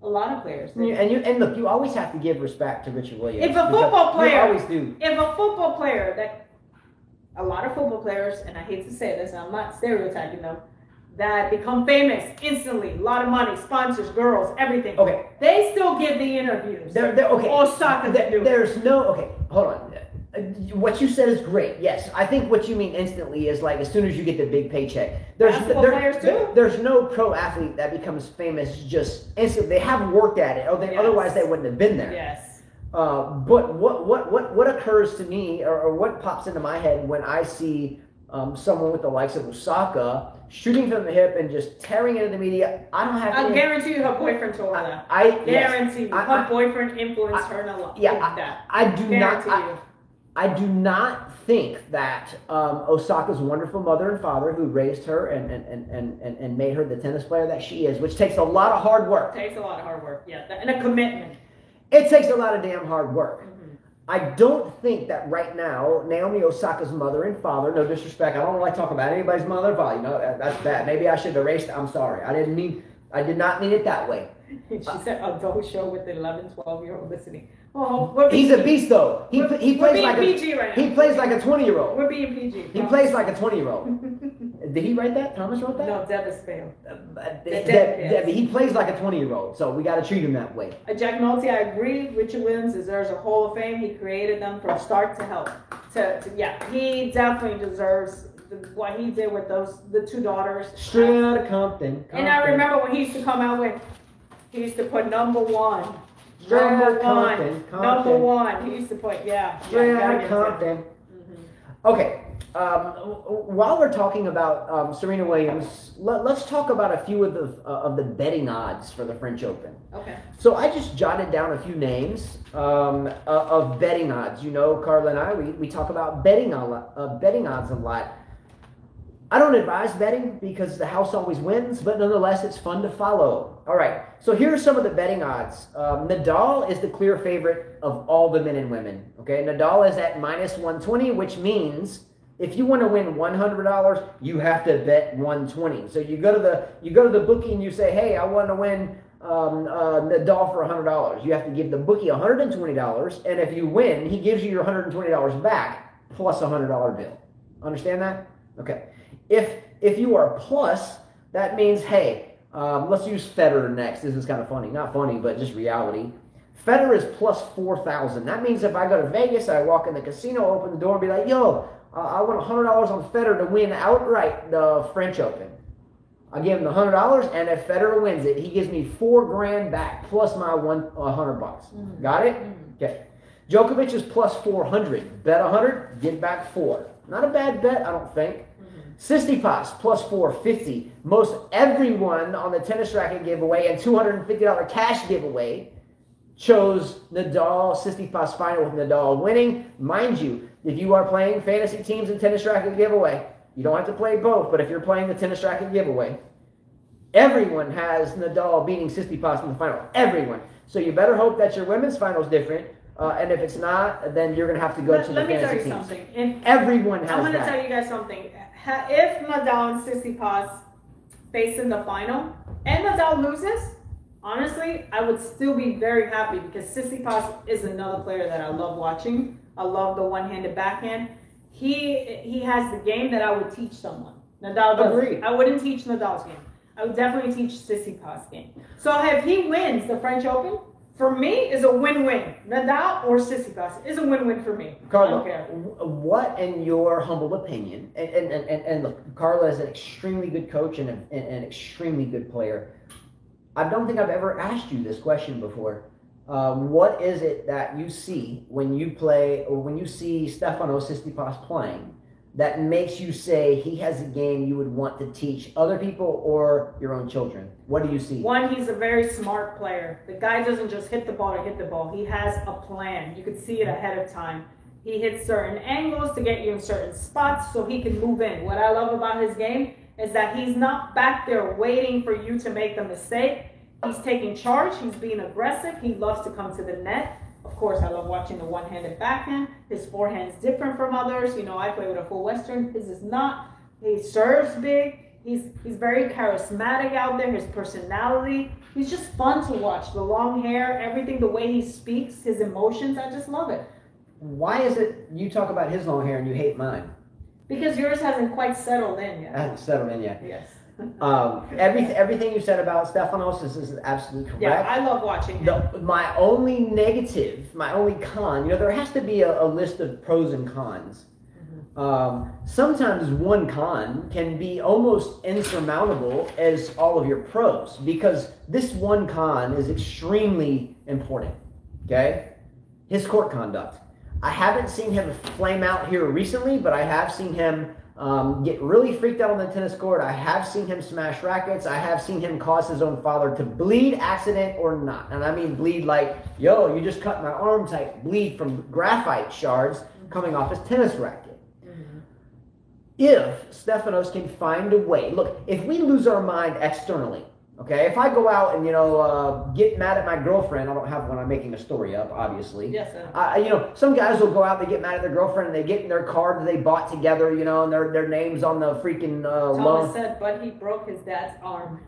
A lot of players. And look, you always have to give respect to Richard Williams. If a football player, you always do. If a football player a lot of football players, and I hate to say this, I'm not stereotyping them, that become famous instantly, a lot of money, sponsors, girls, everything. Okay. They still give the interviews. Okay. Osaka that do. There's no, okay, hold on. What you said is great. Yes, I think what you mean instantly is like as soon as you get the big paycheck. There's no pro athlete that becomes famous just instantly. They have worked at it. Otherwise they wouldn't have been there. Yes. But what occurs to me or what pops into my head when I see someone with the likes of Osaka shooting from the hip and just tearing into the media, I don't have. I guarantee you, her boyfriend told her that. I guarantee you, her boyfriend influenced her in a lot. Yeah, I do not. I do not think that Osaka's wonderful mother and father, who raised her and made her the tennis player that she is, which takes a lot of hard work. It takes a lot of hard work, yeah, and a commitment. It takes a lot of damn hard work. Mm-hmm. I don't think that right now, Naomi Osaka's mother and father, no disrespect, I don't like talking about anybody's mother and father, that's bad. Maybe I should erase that. I'm sorry. I did not mean it that way. She said adult show with 11, 12-year-old listening. Oh, he's a beast though. He plays like PG right now. He plays like a 20-year-old. We're being PG. He plays like a 20-year-old. Did he write that? Thomas wrote that? No, Devis failed. He plays like a 20-year-old, so we got to treat him that way. Jack Nolte, I agree. Richard Williams deserves a Hall of Fame. He created them from start to help. He definitely deserves what he did with the two daughters. Straight out of Compton. And I remember when he used to come out with. He used to put number one. Number one. He used to put, Straight out of Compton. Mm-hmm. Okay. While we're talking about Serena Williams, let's talk about a few of the betting odds for the French Open. Okay. So I just jotted down a few names of betting odds. Carla and I, we talk about betting odds a lot. I don't advise betting because the house always wins, but nonetheless, it's fun to follow. All right, so here are some of the betting odds. Nadal is the clear favorite of all the men and women. Okay, Nadal is at -120, which means if you want to win $100, you have to bet 120. So you go to the bookie and you say, hey, I want to win Nadal for $100. You have to give the bookie $120, and if you win, he gives you your $120 back plus a $100 bill. Understand that? Okay. If you are plus, that means, hey, let's use Federer next. This is kind of funny. Not funny, but just reality. Federer is plus 4,000. That means if I go to Vegas, I walk in the casino, open the door, and be like, yo, I want $100 on Federer to win outright the French Open. I give him the $100, and if Federer wins it, he gives me $4,000 back plus my $100. Mm-hmm. Got it? Mm-hmm. Okay. Djokovic is plus 400. Bet 100, get back 4. Not a bad bet, I don't think. Tsitsipas plus 450. Most everyone on the tennis racket giveaway and $250 cash giveaway chose Nadal Tsitsipas final with Nadal winning. Mind you, if you are playing fantasy teams and tennis racket giveaway, you don't have to play both, but if you're playing the tennis racket giveaway, everyone has Nadal beating Tsitsipas in the final. Everyone. So you better hope that your women's final is different. And if it's not, then you're going to have to go to the fantasy teams. Let me tell you something. Everyone has that. I'm going to tell you guys something. If Nadal and Tsitsipas face in the final, and Nadal loses, honestly, I would still be very happy because Tsitsipas is another player that I love watching. I love the one-handed backhand. He has the game that I would teach someone. Nadal doesn't. Agreed. I wouldn't teach Nadal's game. I would definitely teach Tsitsipas' game. So if he wins the French Open, for me, is a win-win. Nadal or Tsitsipas is a win-win for me. Carla, what, in your humble opinion, and look, Carla is an extremely good coach and an extremely good player. I don't think I've ever asked you this question before. What is it that you see when you play, or when you see Stefanos Tsitsipas playing, that makes you say he has a game you would want to teach other people or your own children? What do you see? One, he's a very smart player. The guy doesn't just hit the ball to hit the ball. He has a plan. You can see it ahead of time. He hits certain angles to get you in certain spots so he can move in. What I love about his game is that he's not back there waiting for you to make a mistake. He's taking charge. He's being aggressive. He loves to come to the net. Of course, I love watching the one-handed backhand. His forehand's different from others. You know, I play with a full Western. His is not. He serves big. He's very charismatic out there. His personality. He's just fun to watch. The long hair, everything, the way he speaks, his emotions. I just love it. Why is it you talk about his long hair and you hate mine? Because yours hasn't quite settled in yet. I haven't settled in yet. Yes. Everything you said about Stefanos is absolutely correct. Yeah, I love watching him. My only negative, my only con, there has to be a list of pros and cons. Sometimes one con can be almost insurmountable as all of your pros, because this one con is extremely important, okay? His court conduct. I haven't seen him flame out here recently, but I have seen him get really freaked out on the tennis court. I have seen him smash rackets. I have seen him cause his own father to bleed, accident or not. And I mean bleed like, yo, you just cut my arm type bleed from graphite shards coming off his tennis racket. If Stefanos can find a way, look, if we lose our mind externally, okay, if I go out and, get mad at my girlfriend, I don't have one, I'm making a story up, obviously. Yes, sir. Some guys will go out, they get mad at their girlfriend, and they get in their car that they bought together, and their name's on the freaking Thomas loan. said, but he broke his dad's arm.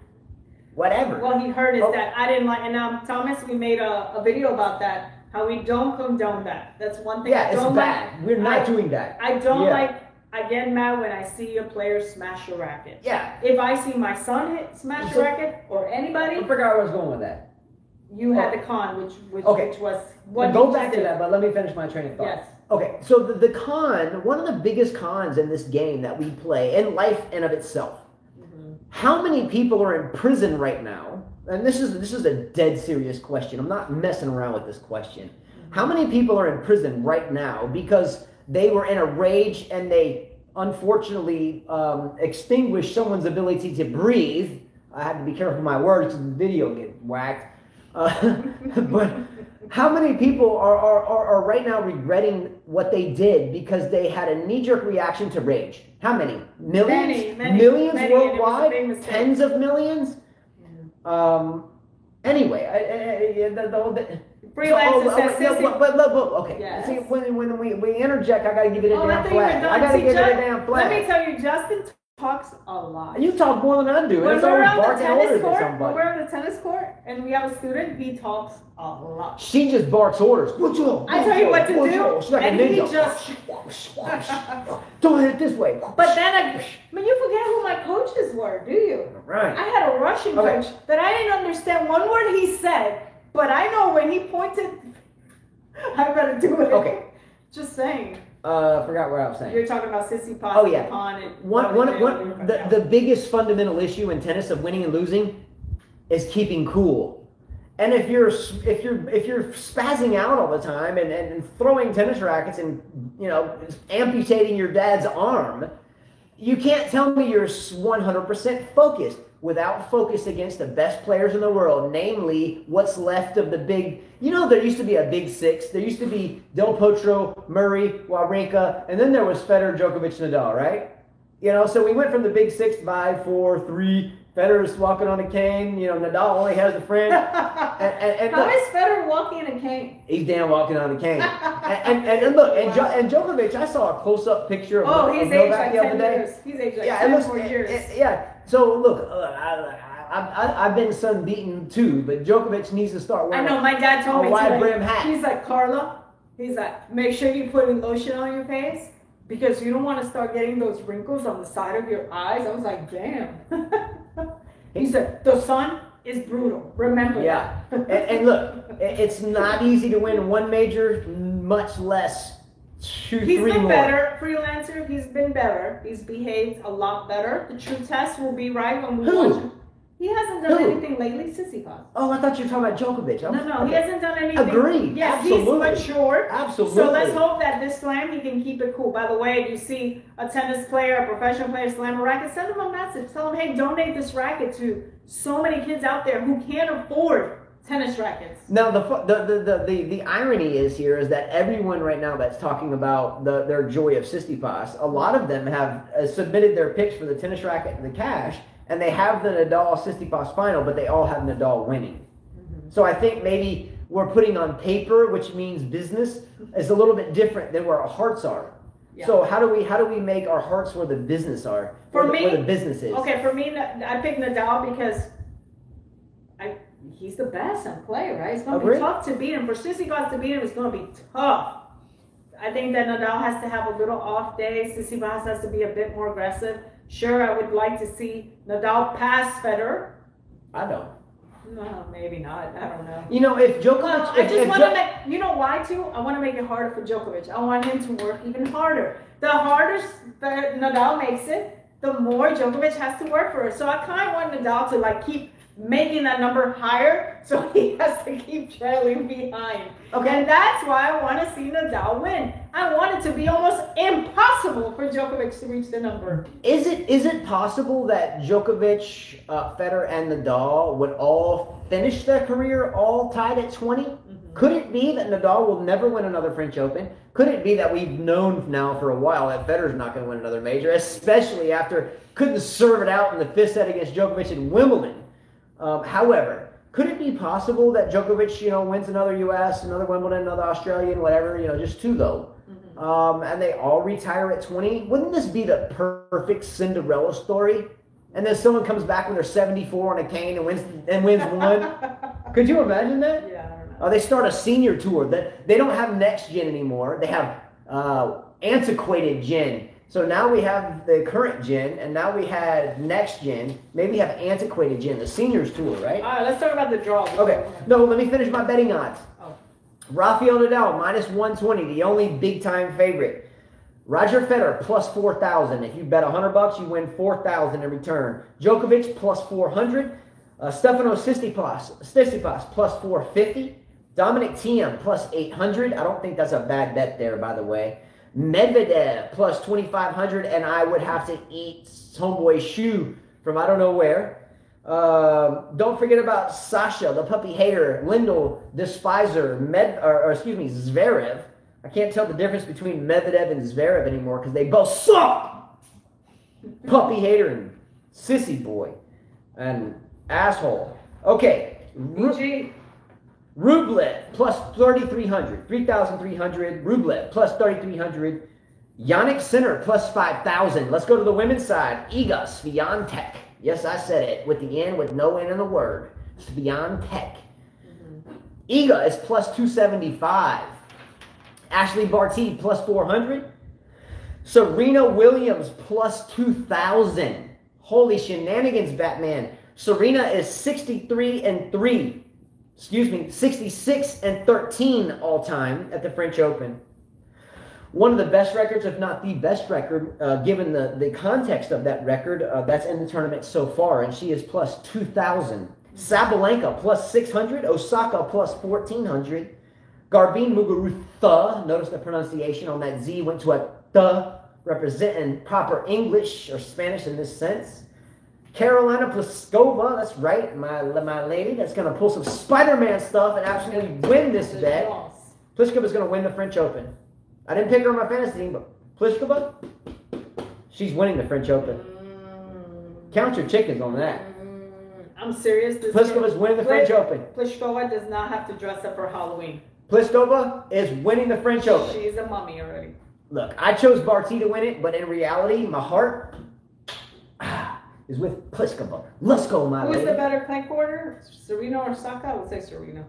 Whatever. Well, he hurt his dad. I didn't like, and Thomas, we made a video about that, how we don't condone that. That's one thing. Yeah, it's bad. We're not doing that. I don't like. I get mad when I see a player smash a racket. Yeah. If I see my son smash a racket or anybody, I forgot where I was going with that. You had the con, which was what. Go back to that, but let me finish my train of thought. Yes. Okay, so the con, one of the biggest cons in this game that we play, in life in of itself, how many people are in prison right now? And this is a dead serious question. I'm not messing around with this question. How many people are in prison right now because they were in a rage and they unfortunately extinguished someone's ability to breathe? I had to be careful with my words because the video get whacked. But how many people are right now regretting what they did because they had a knee-jerk reaction to rage? How many? Millions? Millions worldwide? Tens of millions? Anyway, freelancer says okay. Yes. See, when we interject, I gotta give it a damn flag. I gotta give it a damn flag. Let me tell you, Justin talks a lot. You talk more than I do. When It's we're always on the barking tennis orders court, at somebody. when we're on the tennis court and we have a student, he talks a lot. She just barks orders. I tell you what to do, She's like and a he ninja. just. Don't hit it this way. But then, you forget who my coaches were, do you? Right. I had a Russian coach that I didn't understand one word he said, but I know when he pointed, I better do it. Okay. Just saying. Forgot what I was saying. You're talking about Sissy Paz. Oh yeah. And the biggest fundamental issue in tennis of winning and losing is keeping cool. And if you're spazzing out all the time and throwing tennis rackets and amputating your dad's arm, you can't tell me you're 100% focused. Without focus against the best players in the world, namely what's left of the big, there used to be a big six. There used to be Del Potro, Murray, Wawrinka, and then there was Federer, Djokovic, Nadal, right? So we went from the big 6, 5, 4, 3. Federer's walking on a cane. Nadal only has a friend. And how is Federer walking in a cane? He's damn walking on a cane. and look, and Djokovic, I saw a close-up picture of he's Novak aged like the other 10 day. years. He's aged like Yeah, 10 more years. Yeah. So look, I've been sun-beaten too, but Djokovic needs to start wearing. I know. My dad told me a wide today, brim hat. He's like, Carla. He's like, make sure you put lotion on your face because you don't want to start getting those wrinkles on the side of your eyes. I was like, damn. He said, the sun is brutal. Remember that. and look, it's not easy to win one major, much less 2, 3 more. He's been better, freelancer. He's been better. He's behaved a lot better. The true test will be right when we watch him. He hasn't done Who? anything lately, Tsitsipas. Oh, I thought you were talking about Djokovic. No, he hasn't done anything. Agreed. Yes, Absolutely. he's matured. Absolutely. So let's hope that this slam he can keep it cool. By the way, if you see a tennis player, a professional player slam a racket, send him a message. Tell him, hey, donate this racket to so many kids out there who can't afford tennis rackets. Now the irony is that everyone right now that's talking about their joy of Tsitsipas, a lot of them have submitted their picks for the tennis racket and the cash, and they have the Nadal Tsitsipas final, but they all have Nadal winning. Mm-hmm. So I think maybe we're putting on paper, which means business, is a little bit different than where our hearts are. Yeah. So how do we make our hearts where the business are? Where the business is? Okay, for me, I picked Nadal because he's the best and play, right? It's going to be tough to beat him. For Tsitsipas to beat him, it's going to be tough. I think that Nadal has to have a little off day. Tsitsipas has to be a bit more aggressive. Sure, I would like to see Nadal pass Federer. I don't. No, maybe not. I don't know. You know, if Djokovic... Well, I just want to make... You know why, too? I want to make it harder for Djokovic. I want him to work even harder. The harder that Nadal makes it, the more Djokovic has to work for it. So I kind of want Nadal to, keep making that number higher, so he has to keep trailing behind. Okay. And that's why I want to see Nadal win. I want it to be almost impossible for Djokovic to reach the number. Is it possible that Djokovic, Federer, and Nadal would all finish their career all tied at 20? Mm-hmm. Could it be that Nadal will never win another French Open? Could it be that we've known now for a while that Federer's not going to win another major, especially after couldn't serve it out in the fifth set against Djokovic in Wimbledon? However, could it be possible that Djokovic, wins another U.S., another Wimbledon, another Australian, whatever, just two though, mm-hmm. And they all retire at 20? Wouldn't this be the perfect Cinderella story? And then someone comes back when they're 74 on a cane and wins one. Could you imagine that? Yeah, I don't know. They start a senior tour. They don't have next gen anymore. They have antiquated gen. So now we have the current gen, and now we have next gen. Maybe have antiquated gen, the seniors tour, right? All right, let's talk about the draw. Okay. No, let me finish my betting odds. Oh. Rafael Nadal, minus 120, the only big-time favorite. Roger Federer, plus 4,000. If you bet $100, you win 4,000 in return. Djokovic, plus 400. Stefanos Tsitsipas, plus 450. Dominic Thiem, plus 800. I don't think that's a bad bet there, by the way. Medvedev plus 2,500, and I would have to eat homeboy's shoe from I don't know where. Don't forget about Sasha, the puppy hater, Lindell, despiser, Zverev. I can't tell the difference between Medvedev and Zverev anymore because they both suck. Puppy hater and sissy boy and asshole. Okay. Rublev plus 3,300, 3,300. Rublev plus 3,300. Yannick Sinner plus 5,000. Let's go to the women's side. Iga Swiatek. Yes, I said it with the N with no N in the word. Swiatek. Mm-hmm. Iga is plus 275. Ashley Barty plus 400. Serena Williams plus 2,000. Holy shenanigans, Batman. Serena is 63-3. 66-13 all time at the French Open. One of the best records, if not the best record, given the context of that record, that's in the tournament so far, and she is plus 2,000. Sabalenka plus 600. Osaka plus 1,400. Garbine Muguruza, notice the pronunciation on that Z went to a th, representing proper English or Spanish in this sense. Carolina Pliskova, that's right, my lady, that's going to pull some Spider-Man stuff and absolutely win this bet. Pliskova's going to win the French Open. I didn't pick her on my fantasy team, but Pliskova, she's winning the French Open. Count your chickens on that. I'm serious. Pliskova's winning the French Open. Pliskova does not have to dress up for Halloween. Pliskova is winning the French Open. She's a mummy already. Look, I chose Barty to win it, but in reality, my heart is with Pliskova. Let's go, my lady. Who is the better clay quarter? Serena or Osaka? I would say Serena.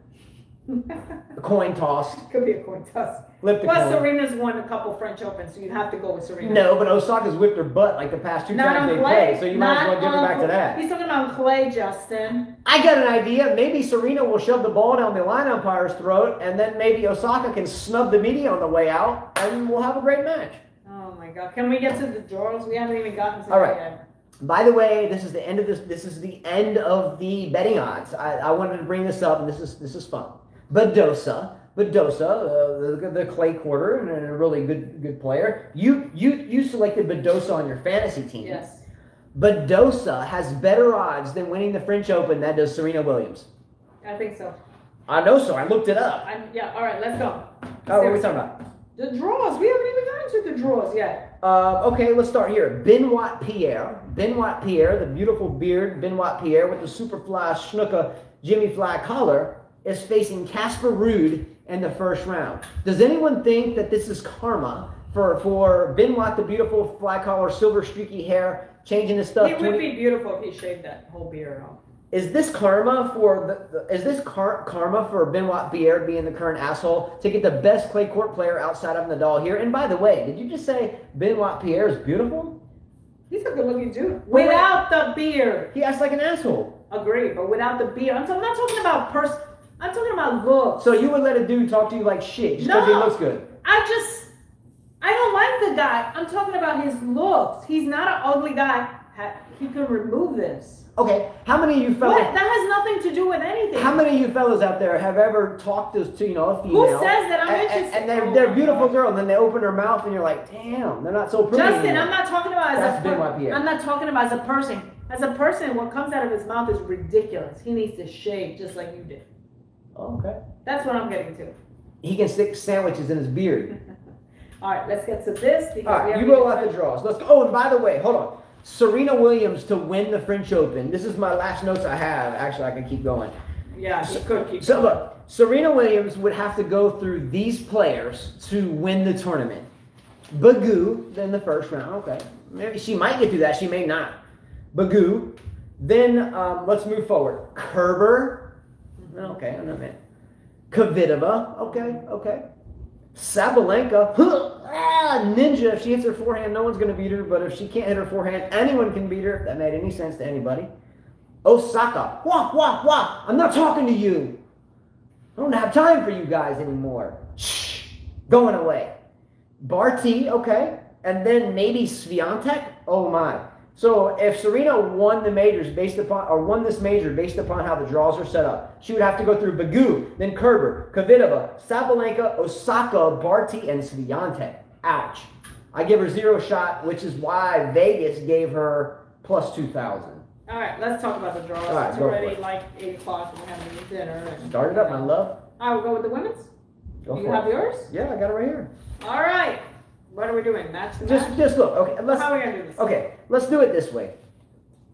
A coin toss. Could be a coin toss. Flip the coin. Serena's won a couple French Opens, so you'd have to go with Serena. No, but Osaka's whipped her butt like the past two times they played, so you might as well give her back to that. He's talking about clay, Justin. I got an idea. Maybe Serena will shove the ball down the line umpire's throat, and then maybe Osaka can snub the media on the way out, and we'll have a great match. Oh, my God. Can we get to the draws? We haven't even gotten to All that right. yet. By the way, this is the end of this. This is the end of the betting odds. I wanted to bring this up, and this is fun. Badosa, the clay quarter, and a really good player. You selected Badosa on your fantasy team. Yes. Badosa has better odds than winning the French Open than does Serena Williams. I think so. I know so. I looked it up. All right, let's go. Oh, what are we talking about? The draws. We haven't even gotten to the draws yet. Okay, let's start here. Benoit Pierre, the beautiful beard, Benoit Pierre with the Superfly Schnucka Jimmy Fly collar, is facing Casper Ruud in the first round. Does anyone think that this is karma for Benoit, the beautiful fly collar, silver streaky hair, changing his stuff? It would be beautiful if he shaved that whole beard off. Is this karma for karma for Benoit Pierre being the current asshole to get the best clay court player outside of Nadal here? And by the way, did you just say Benoit Pierre is beautiful? He's a good-looking dude. Without the beard. He acts like an asshole. Agreed, but without the beard. I'm not talking about I'm talking about looks. So you would let a dude talk to you like shit just because he looks good? I don't like the guy. I'm talking about his looks. He's not an ugly guy. He can remove this. Okay, how many of you fellas? What? That has nothing to do with anything. How many of you fellas out there have ever talked to a female? Who says that? I'm interested. And they're a beautiful girl, and then they open their mouth, and you're like, damn, they're not so pretty. Justin, anymore. I'm not talking about I'm not talking about as a person. As a person, what comes out of his mouth is ridiculous. He needs to shave just like you did. Okay. That's what I'm getting to. He can stick sandwiches in his beard. All right, let's get to this. All right, you roll out the draws. Let's go. Oh, and by the way, hold on. Serena Williams to win the French Open. This is my last notes I have. Actually, I can keep going. Yeah, you could keep So going. look, Serena Williams would have to go through these players to win the tournament. Bagoo in the first round. Okay, maybe she might get through that. She may not. Bagoo. Then let's move forward. Kerber. Okay, I know that. Kvitova. Okay. Sabalenka, ninja. If she hits her forehand, no one's going to beat her. But if she can't hit her forehand, anyone can beat her. If that made any sense to anybody. Osaka, wah. I'm not talking to you. I don't have time for you guys anymore. Shh, going away. Barty, okay. And then maybe Swiatek. Oh my. So if Serena won this major based upon how the draws are set up, she would have to go through Bagoo, then Kerber, Kvitova, Sabalenka, Osaka, Barty, and Swiatek. Ouch. I give her 0 shot, which is why Vegas gave her plus 2,000. All right, let's talk about the draws. All right, it's go for already it. like 8 o'clock and we're having dinner. Start it up, my love. All right, we'll go with the women's. Go You for have it. yours? Yeah, I got it right here. All right. What are we doing? Match to match? Just look. Okay, How are we going to do this? Okay, let's do it this way.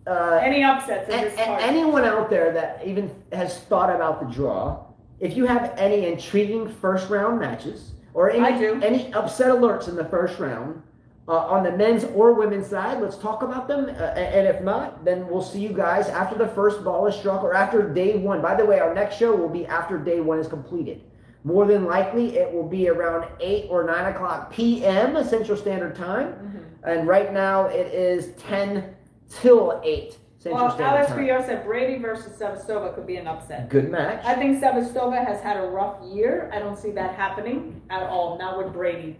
Any upsets in this part? Anyone out there that even has thought about the draw, if you have any intriguing first round matches or any upset alerts in the first round on the men's or women's side, let's talk about them. And if not, then we'll see you guys after the first ball is struck or after day one. By the way, our next show will be after day one is completed. More than likely, it will be around 8 or 9 o'clock p.m. Central Standard Time. Mm-hmm. And right now, it is 10 till 8 Central Standard Time. Alex Rios said Brady versus Sevastova could be an upset. Good match. I think Sevastova has had a rough year. I don't see that happening at all, not with Brady.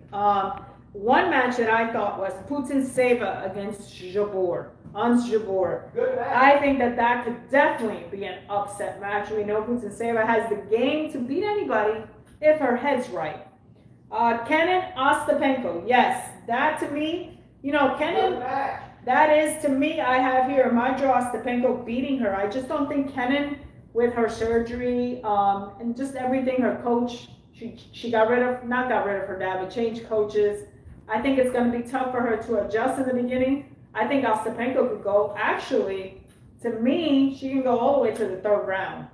One match that I thought was Putintseva against Jabeur. Ons Jabeur. Good match. I think that could definitely be an upset match. We know Putintseva has the game to beat anybody if her head's right. Kenin Ostapenko. Yes, that to me, Kenin, that is to me, I have here my draw Ostapenko beating her. I just don't think Kenin, with her surgery and just everything, her coach, she not got rid of her dad, but changed coaches. I think it's going to be tough for her to adjust in the beginning. I think Ostapenko could go, actually, to me, she can go all the way to the third round.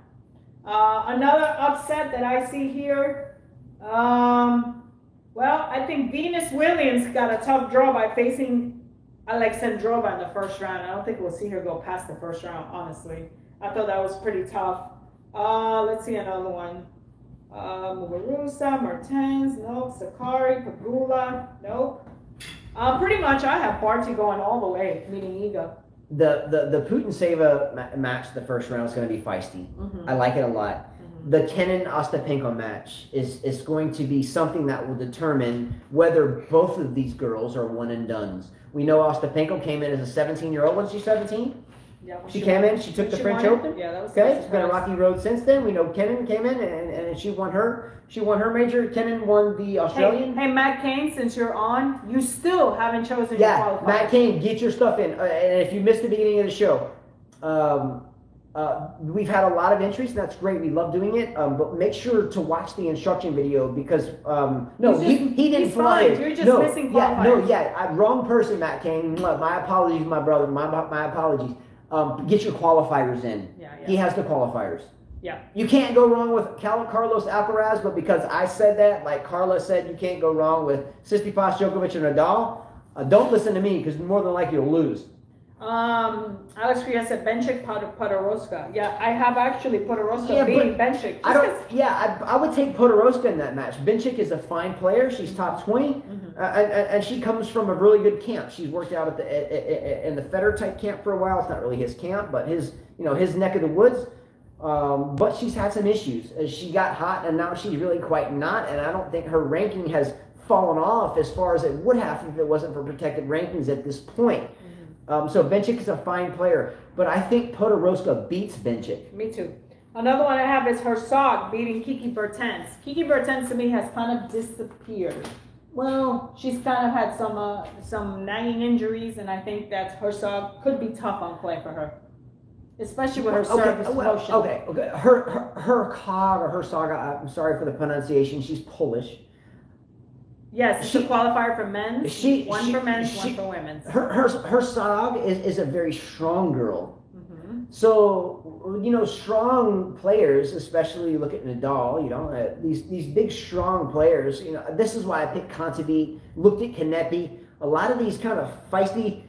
Another upset that I see here, I think Venus Williams got a tough draw by facing Alexandrova in the first round. I don't think we'll see her go past the first round, honestly. I thought that was pretty tough. Let's see another one. Muguruza, Mertens, nope. Sakari, Pagula, nope. Pretty much I have Barty going all the way, meaning Iga. The Putintseva match, the first round, is going to be feisty. Mm-hmm. I like it a lot. Mm-hmm. the Kenin Ostapenko match is going to be something that will determine whether both of these girls are one and dones. We know Ostapenko came in as a 17-year-old. Was she 17? Yeah, She came in. She took the French Open. Yeah, that was okay. It's been a rocky road since then. We know Kenin came in and she won her. She won her major. Kenin won the Australian. Hey, Matt Cain, since you're on, you still haven't chosen your qualifier. Matt Cain, get your stuff in. And if you missed the beginning of the show, we've had a lot of entries, and that's great. We love doing it. But make sure to watch the instruction video because he didn't fly it. You're just missing qualifiers. Wrong person, Matt Cain. My apologies, my brother. My apologies. Get your qualifiers in. Yeah. He has the qualifiers. Yeah. You can't go wrong with Carlos Alcaraz, but because I said that, like Carla said, you can't go wrong with Tsitsipas, Djokovic, and Nadal. Don't listen to me because more than likely you'll lose. Alex Kriya said Benchik Podoroska. Yeah, I have actually Podoroska beating Benchik. I would take Podoroska in that match. Benchik is a fine player. She's top 20, and she comes from a really good camp. She's worked out at in the Federer type camp for a while. It's not really his camp, but his neck of the woods. But she's had some issues. She got hot, and now she's really quite not. And I don't think her ranking has fallen off as far as it would have if it wasn't for protected rankings at this point. So Benchik is a fine player, but I think Podoroska beats Benchik. Me too. Another one I have is Herzog beating Kiki Bertens. Kiki Bertens to me has kind of disappeared. Well, she's kind of had some nagging injuries, and I think that Herzog could be tough on clay for her, especially with her service motion. Okay. Her Cog or Herzog. I'm sorry for the pronunciation. She's Polish. Yes, it's a qualifier for men's. One for men's, one for women's. Her Sog is a very strong girl. Mm-hmm. So, strong players, especially you look at Nadal, these big, strong players, this is why I picked Kontaveit, looked at Kanepi. A lot of these kind of feisty,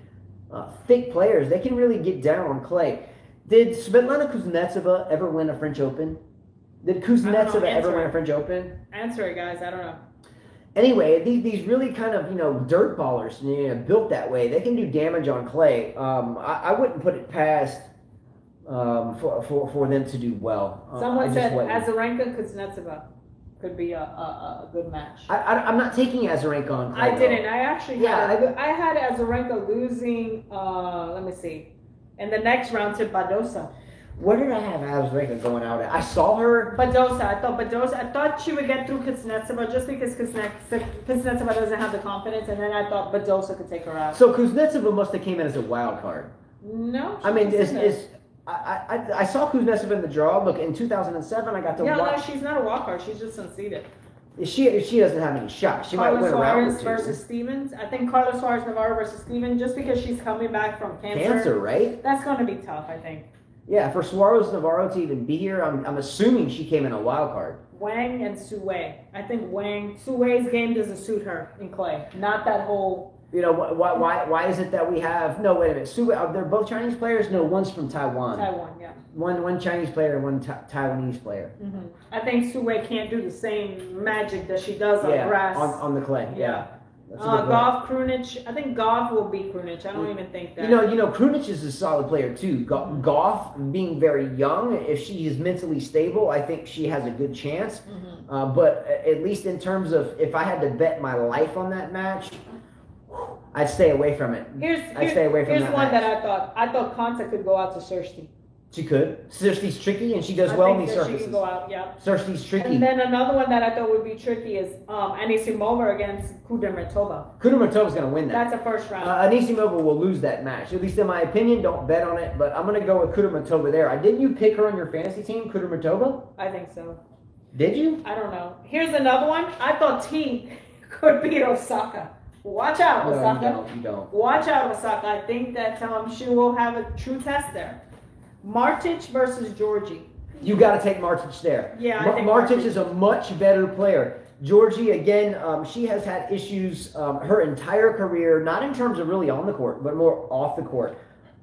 thick players, they can really get down on clay. Did Svetlana Kuznetsova ever win a French Open? Did Kuznetsova ever win a French Open? Answer it, guys. I don't know. Anyway, these really kind of dirt ballers, built that way, they can do damage on clay. I wouldn't put it past for them to do well. Someone said Azarenka Kuznetsova could be a good match. I'm not taking Azarenka on clay. I didn't. I actually I had Azarenka losing. Let me see, in the next round to Badosa. Where did I have Azarenka going out at? I saw her. Badosa. I thought she would get through Kuznetsova just because Kuznetsova doesn't have the confidence, and then I thought Badosa could take her out. So Kuznetsova must have came in as a wild card. No. I mean, I saw Kuznetsova in the draw. Look, in 2007, I got to watch. No, she's not a wild card. She's just unseeded. She doesn't have any shots. She might win a round or two. Carlos Suarez versus Stevens. I think Carlos Suarez Navarro versus Stevens, just because she's coming back from cancer. Cancer, right? That's going to be tough, I think. Yeah, for Suarez Navarro to even be here, I'm assuming she came in a wild card. Wang and Sue. I think Sue's game doesn't suit her in clay. Not that whole. Why is it that we have? No, wait a minute. Sue, they're both Chinese players. No, one's from Taiwan. Taiwan, yeah. One Chinese player and one Taiwanese player. Mm-hmm. I think Sue can't do the same magic that she does on grass. on the clay. Yeah. Goff, Krunic. I think Goff will beat Krunic. I don't even think that. Krunic is a solid player too. Goff, being very young, if she is mentally stable, I think she has a good chance. Mm-hmm. But at least in terms of if I had to bet my life on that match, I'd stay away from it. Here's one that I thought Konta could go out to Sirsti. She could. Sirsti's tricky, and she does well on these surfaces. She can go out, yeah. Sirsti's tricky. And then another one that I thought would be tricky is Anisimova against Kudermetova. Kudermetova's going to win that. That's a first round. Anisimova will lose that match, at least in my opinion. Don't bet on it, but I'm going to go with Kudermetova there. Didn't you pick her on your fantasy team, Kudermetova? I think so. Did you? I don't know. Here's another one. I thought T could beat Osaka. Watch out, Osaka. No, you don't. Watch out, Osaka. I think that she will have a true test there. Martic versus Georgie. You got to take Martic there. Yeah, I think Martic is a much better player. Georgie, again, she has had issues her entire career, not in terms of really on the court, but more off the court.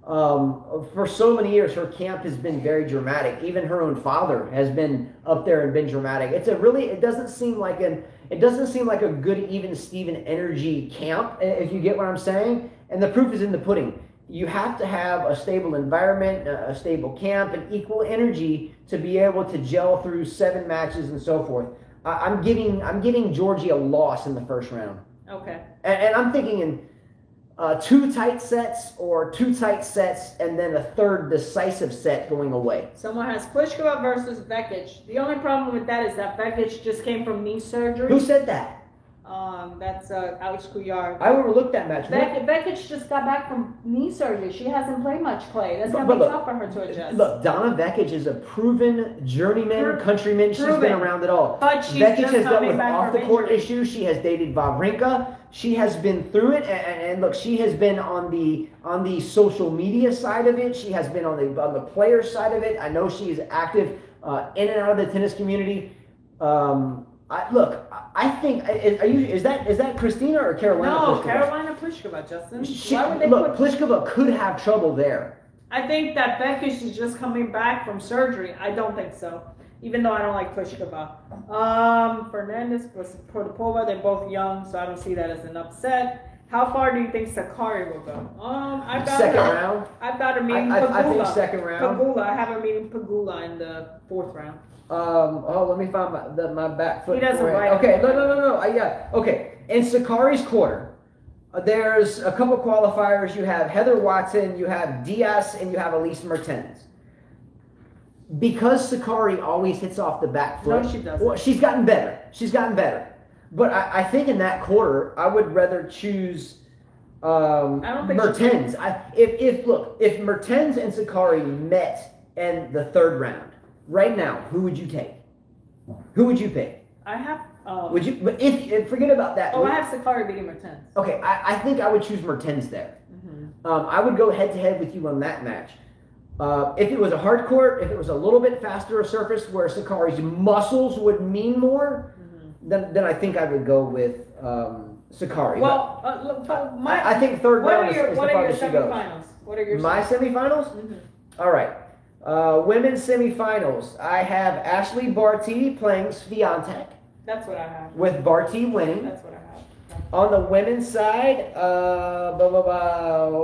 For so many years, her camp has been very dramatic. Even her own father has been up there and been dramatic. It doesn't seem like a good, even Steven energy camp, if you get what I'm saying. And the proof is in the pudding. you have to have a stable environment, a stable camp, and equal energy to be able to gel through 7 matches and so forth. I'm giving Georgie a loss in the first round. Okay. And I'm thinking in 2 tight sets or 2 tight sets and then a third decisive set going away. Someone has Pliskova versus Vekic. The only problem with that is that Vekic just came from knee surgery. Who said that? That's Alex Couillard. I overlooked that match. Vekic just got back from knee surgery. She hasn't played much play. That's going to be tough for her to adjust. Look, Donna Vekic is a proven journeyman, countryman. She's been around it all. But she's Vekic just has dealt coming with back off-the-court from issues. She has dated Wawrinka. She has been through it, and look, she has been on the social media side of it. She has been on the player side of it. I know she is active in and out of the tennis community. I think is that Christina or Carolina? No, Pliskova? Carolina Pliskova, Justin. Why would they Pliskova could have trouble there. I think that Vekic is just coming back from surgery. I don't think so. Even though I don't like Pliskova. Fernandez versus Potapova, they're both young, so I don't see that as an upset. How far do you think Sakkari will go? Second round. I've got her meeting I Pegula. think second round. Pegula. I have her meeting Pegula in the 4th round. Let me find my back foot. He doesn't write. Okay, no. Okay, in Sakkari's quarter, there's a couple qualifiers. You have Heather Watson, you have Diaz, and you have Elise Mertens. Because Sakkari always hits off the back foot. No, she doesn't. Well, she's gotten better. But I think in that quarter, I would rather choose I don't think Mertens. If Mertens and Sakkari met in the 3rd round, right now, who would you take? Who would you pick? I have. Would you? But if forget about that. I have Sakkari beating Mertens. Okay, I think I would choose Mertens there. Mm-hmm. I would go head to head with you on that match. If it was a hard court, if it was a little bit faster a surface where Sakkari's muscles would mean more, then I think I would go with Sakkari. Well, I think 3rd round is the what are your farthest she goes. semifinals? What are your My semifinals? Mm-hmm. All right. Women's semifinals. I have Ashley Barty playing Swiatek. That's what I have. With Barty winning. That's what I have. On the women's side,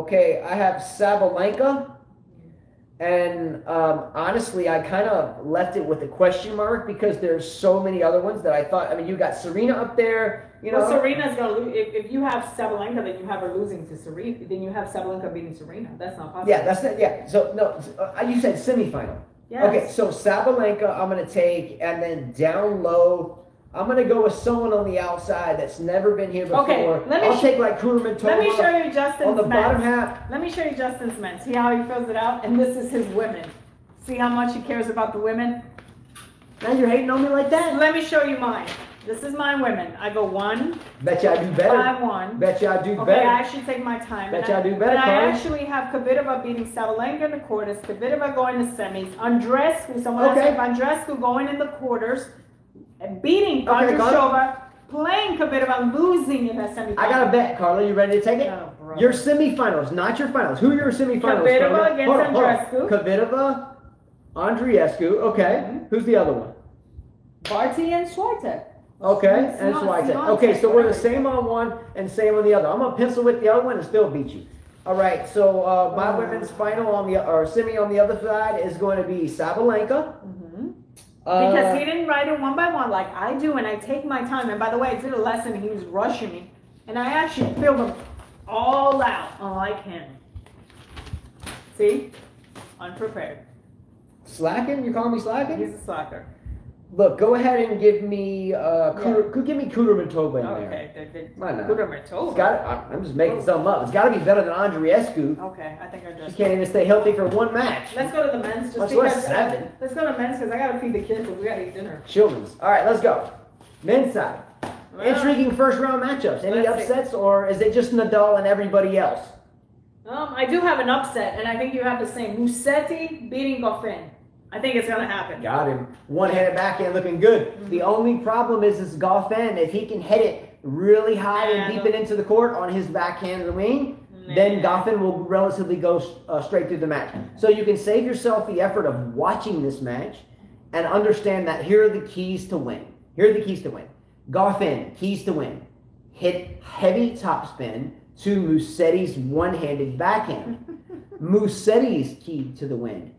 okay, I have Sabalenka. And honestly, I kind of left it with a question mark because there's so many other ones that I thought. I mean, you got Serena up there. You know, Serena's gonna lose. If you have Sabalenka, then you have her losing to Serena. Then you have Sabalenka beating Serena. That's not possible. Yeah, that's it. Yeah. So no, you said semifinal. Yes. Okay, so Sabalenka, I'm gonna take, and then down low, I'm gonna go with someone on the outside that's never been here before. Okay, I'll take like Kudermetova. Let me show you Justin's on the men's. bottom half. Let me show you Justin's men. See how he fills it out? And this is his women. See how much he cares about the women? Now you're hating on me like that? Let me show you mine. This is my women. I go 1. Bet you I do better. 5-1. Bet you I do Okay, better. I actually take my time. Bet you I do better, And I Carly. actually have Kvitova beating Sabalenka in the quarters, Kvitova going to semis, Andreescu, someone else Okay. said Andreescu going in the quarters, and beating Okay, Vondrousova, playing Kvitova, losing in that semifinal. I got a bet, Carla. You ready to take it? Oh, bro. Your semifinals, not your finals. Who are your semifinals? Kvitova Carla? against Hold on. Andreescu. Kvitova, Andreescu. Okay. Mhm. Who's the other one? Barty and Swiatek. Okay, and Swiatek. Swiatek. Okay, so we're the same on one and same on the other. I'm gonna pencil with the other one and still beat you. All right, so my women's final or semi on the other side is going to be Sabalenka. Because he didn't write it one by one like I do, and I take my time. And by the way, I did a lesson, he was rushing me, and I actually filled them all out, unlike him. See? Unprepared. Slacking? You calling me slacking? He's a slacker. Look, go ahead and give me give me Kudermetova in there. Okay, Why not? Kudermetova. It's got. I'm just making something up. It's got to be better than Andreescu. Okay, I think I She just. can't even stay healthy for one match. Let's go to the men's. Just Let's because, go to 7. Let's go to men's because I gotta feed the kids, but we gotta eat dinner. Children's. All right, let's go. Men's side. Well, Intriguing first round matchups. Any let's see. upsets, or is it just Nadal and everybody else? I do have an upset, and I think you have the same. Musetti beating Goffin. I think it's gonna happen. Got him. One-handed backhand looking good. The only problem is Goffin. If he can hit it really high and deep it into the court on his backhand wing, then Goffin will relatively go straight through the match. So you can save yourself the effort of watching this match and understand that here are the keys to win. Here are the keys to win. Goffin, keys to win. Hit heavy topspin, to Mussetti's one-handed backhand. Mussetti's key to the win.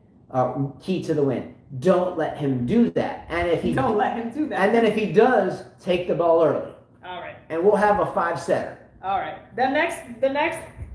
Don't let him do that. And if he Don't let him do that. And then if he does, take the ball early. All right. And we'll have a 5-setter. All right. The next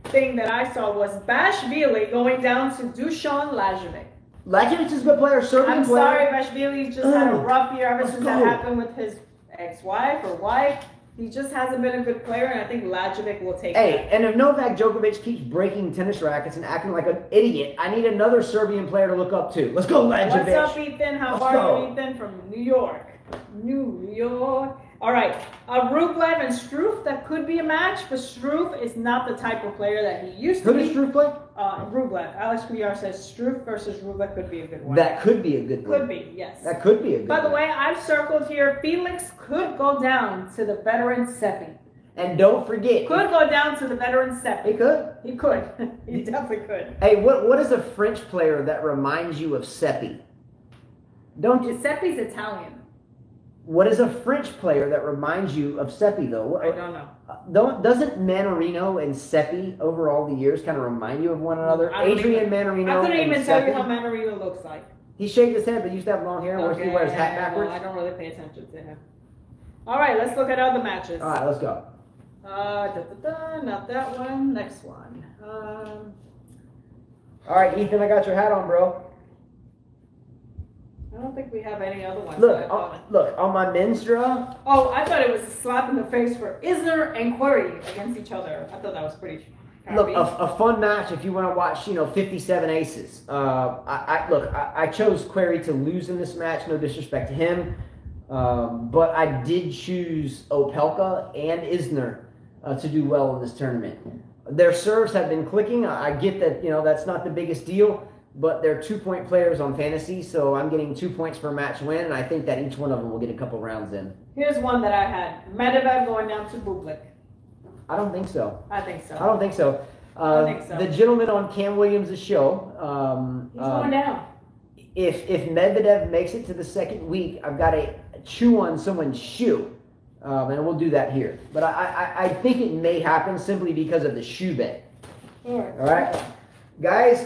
thing that I saw was Bashvili going down to Dusan Lajovic. Lajovic is a good player, Serbian I'm player. sorry, Bashvili just had a rough year ever since that go. happened with his ex-wife or wife. He just hasn't been a good player, and I think Lajovic will take Hey, and if Novak Djokovic keeps breaking tennis rackets and acting like an idiot, I need another Serbian player to look up to. Let's go, Lajovic. What's up, Ethan? How are you, Ethan? From New York. New York. All right. Rublev and Struff, that could be a match, but Struff is not the type of player that he used to Who be. does Struff play? Rublev. Alex Couillard says Struff versus Rublev could be a good one. That could be a good one. Could be, yes. That could be a good By the one. way, I've circled here, Felix could go down to the veteran Seppi. And don't forget. Could go down to the veteran Seppi. He could. He could. He definitely could. Hey, what is a French player that reminds you of Seppi? Don't you? Seppi's Italian. What is a French player that reminds you of Seppi, though? I don't know. Doesn't Mannarino and Seppi over all the years kind of remind you of one another? I don't Adrian even- Mannarino. I couldn't and even tell you Seppi? how Mannarino looks like. He shaved his head, but used to have long hair. Where he wears his hat yeah, backwards. no, I don't really pay attention to him. All right, let's look at other matches. All right, let's go. Not that one. Next one. All right, Ethan, I got your hat on, bro. I don't think we have any other ones. Look, on my men's draw. Oh, I thought it was a slap in the face for Isner and Query against each other. I thought that was pretty. Look, a fun match if you want to watch, 57 aces. I chose Query to lose in this match. No disrespect to him, but I did choose Opelka and Isner to do well in this tournament. Their serves have been clicking. I get that, that's not the biggest deal, but they're 2-point players on fantasy, so I'm getting 2 points per match win, and I think that each one of them will get a couple rounds in. Here's one that I had: Medvedev going down to Bublik. I don't think so. I think so. I don't think so. I think so. The gentleman on Cam Williams' show. He's going down. If Medvedev makes it to the second week, I've got to chew on someone's shoe, and we'll do that here. But I think it may happen simply because of the shoe bet. All right. All right, guys,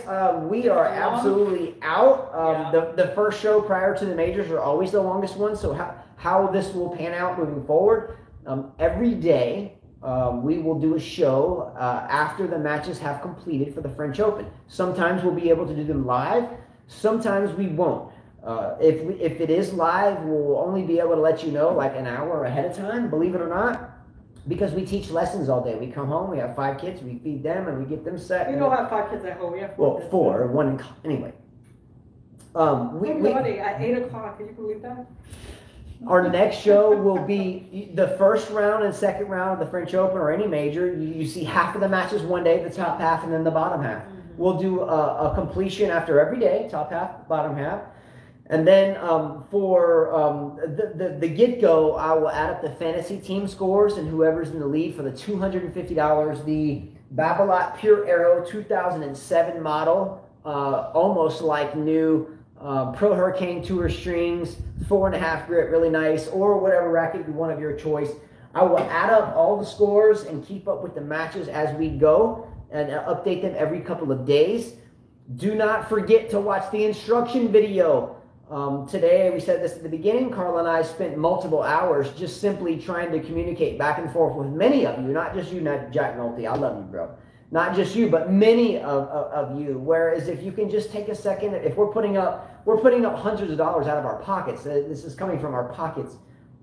we are absolutely out. The first show prior to the majors are always the longest one. So how this will pan out moving forward? Every day. We will do a show after the matches have completed for the French Open. Sometimes we'll be able to do them live. Sometimes we won't. If it is live, we'll only be able to let you know like an hour ahead of time, believe it or not, because we teach lessons all day. We come home, we have 5 kids, we feed them, and we get them set. We don't have 5 kids at home. We have 4 kids. 4, 1 in anyway. At 8 o'clock, can you believe that? Our next show will be the first round and second round of the French Open or any major. You see half of the matches one day, the top half, and then the bottom half. Mm-hmm. We'll do a completion after every day, top half, bottom half. And then for the get-go, I will add up the fantasy team scores and whoever's in the lead for the $250. The Babolat Pure Aero 2007 model, almost like new. Pro Hurricane Tour strings, 4.5 grit, really nice, or whatever racket you want of your choice. I will add up all the scores and keep up with the matches as we go and update them every couple of days. Do not forget to watch the instruction video. Today, we said this at the beginning, Carl and I spent multiple hours just simply trying to communicate back and forth with many of you, not just you, not Jack Nolte. I love you, bro. Not just you, but many of you. Whereas if you can just take a second, if we're putting up hundreds of dollars out of our pockets. This is coming from our pockets,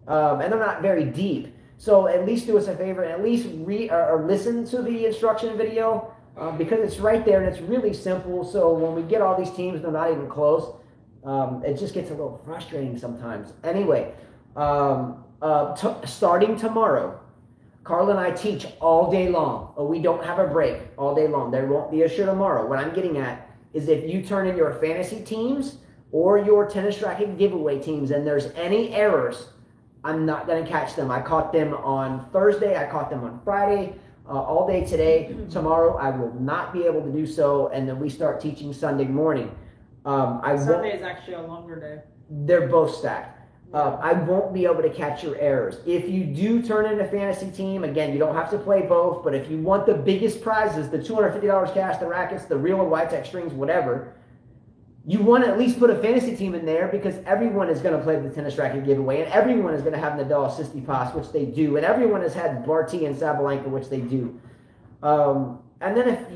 and they're not very deep. So at least do us a favor and at least read or listen to the instruction video because it's right there and it's really simple. So when we get all these teams, they're not even close. It just gets a little frustrating sometimes. Anyway, starting tomorrow. Carl and I teach all day long. We don't have a break all day long. There won't be a show tomorrow. What I'm getting at is if you turn in your fantasy teams or your tennis racket giveaway teams and there's any errors, I'm not going to catch them. I caught them on Thursday. I caught them on Friday. All day today. Tomorrow I will not be able to do so. And then we start teaching Sunday morning. Sunday is actually a longer day. They're both stacked. I won't be able to catch your errors. If you do turn in a fantasy team, again, you don't have to play both, but if you want the biggest prizes, the $250 cash, the rackets, the real or white tech strings, whatever, you want to at least put a fantasy team in there because everyone is going to play the tennis racket giveaway, and everyone is going to have Nadal, Tsitsipas, which they do, and everyone has had Barty and Sabalenka, which they do. And then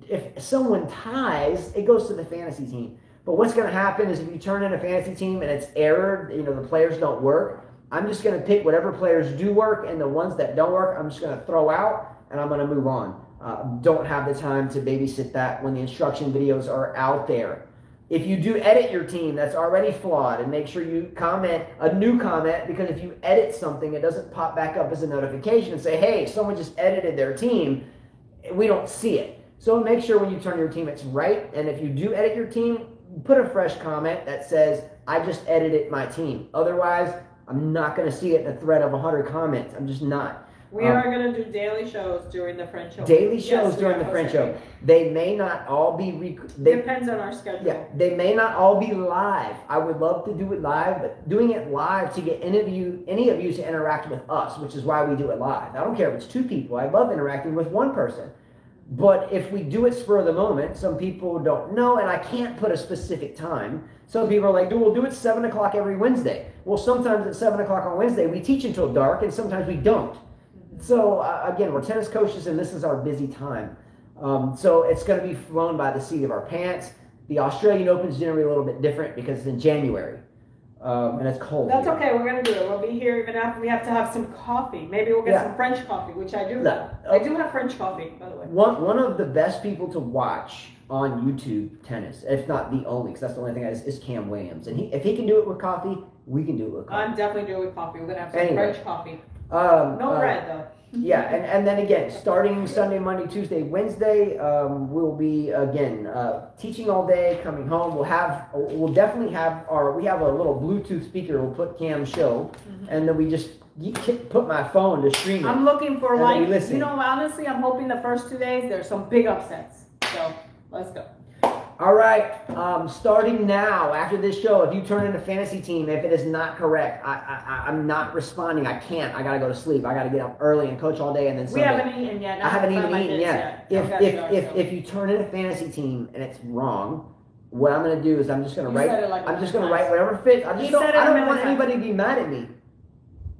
if someone ties, it goes to the fantasy team. But what's going to happen is if you turn in a fantasy team and it's errored, the players don't work, I'm just going to pick whatever players do work, and the ones that don't work, I'm just going to throw out, and I'm going to move on. Don't have the time to babysit that when the instruction videos are out there. If you do edit your team that's already flawed, and make sure you comment a new comment, because if you edit something, it doesn't pop back up as a notification and say, hey, someone just edited their team. We don't see it. So make sure when you turn your team it's right, and if you do edit your team, put a fresh comment that says, I just edited my team. Otherwise, I'm not going to see it in a thread of 100 comments. I'm just not. We are going to do daily shows during the French Open. Daily shows during the French Open. They may not all be... Depends on our schedule. Yeah, they may not all be live. I would love to do it live, but doing it live to get any of you to interact with us, which is why we do it live. I don't care if it's 2 people. I love interacting with 1 person. But if we do it spur of the moment, some people don't know, and I can't put a specific time. Some people are like, we'll do it 7 o'clock every Wednesday. Well, sometimes at 7 o'clock on Wednesday, we teach until dark, and sometimes we don't. So, again, we're tennis coaches, and this is our busy time. So it's going to be flown by the seat of our pants. The Australian Open is generally a little bit different because it's in January, and it's cold. That's okay. We're going to do it. We'll be here even after we have to have some coffee. Maybe we'll get some French coffee, which I do have. I do have French coffee, by the way. One of the best people to watch on YouTube tennis, if not the only, because that's the only thing is Cam Williams. And if he can do it with coffee, we can do it with coffee. I'm definitely doing it with coffee. We're going to have some French coffee. No bread, though. Yeah, and then again, starting Sunday, Monday, Tuesday, Wednesday, we'll be again teaching all day. Coming home, we'll definitely have we have a little Bluetooth speaker. We'll put Cam's show, and then we just put my phone to stream it. I'm looking for honestly, I'm hoping the first 2 days there's some big upsets. So let's go. All right, starting now, after this show, if you turn in a fantasy team, if it is not correct, I'm not responding. I can't. I got to go to sleep. I got to get up early and coach all day, and then Sunday. We haven't eaten yet. I haven't even eaten yet. If you turn in a fantasy team and it's wrong, what I'm going to do is I'm just going to write. I'm just going to write whatever fits. I don't want anybody to be mad at me.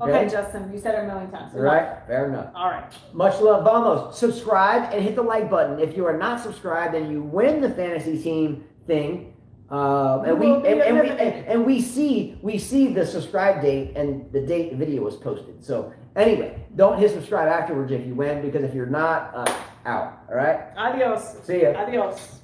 Okay, Justin, you said it a million times. Right, fair enough. All right. Much love, vamos. Subscribe and hit the like button. If you are not subscribed, then you win the fantasy team thing. And we see the subscribe date and the date the video was posted. So anyway, don't hit subscribe afterwards if you win, because if you're not, out. All right. Adios. See ya. Adios.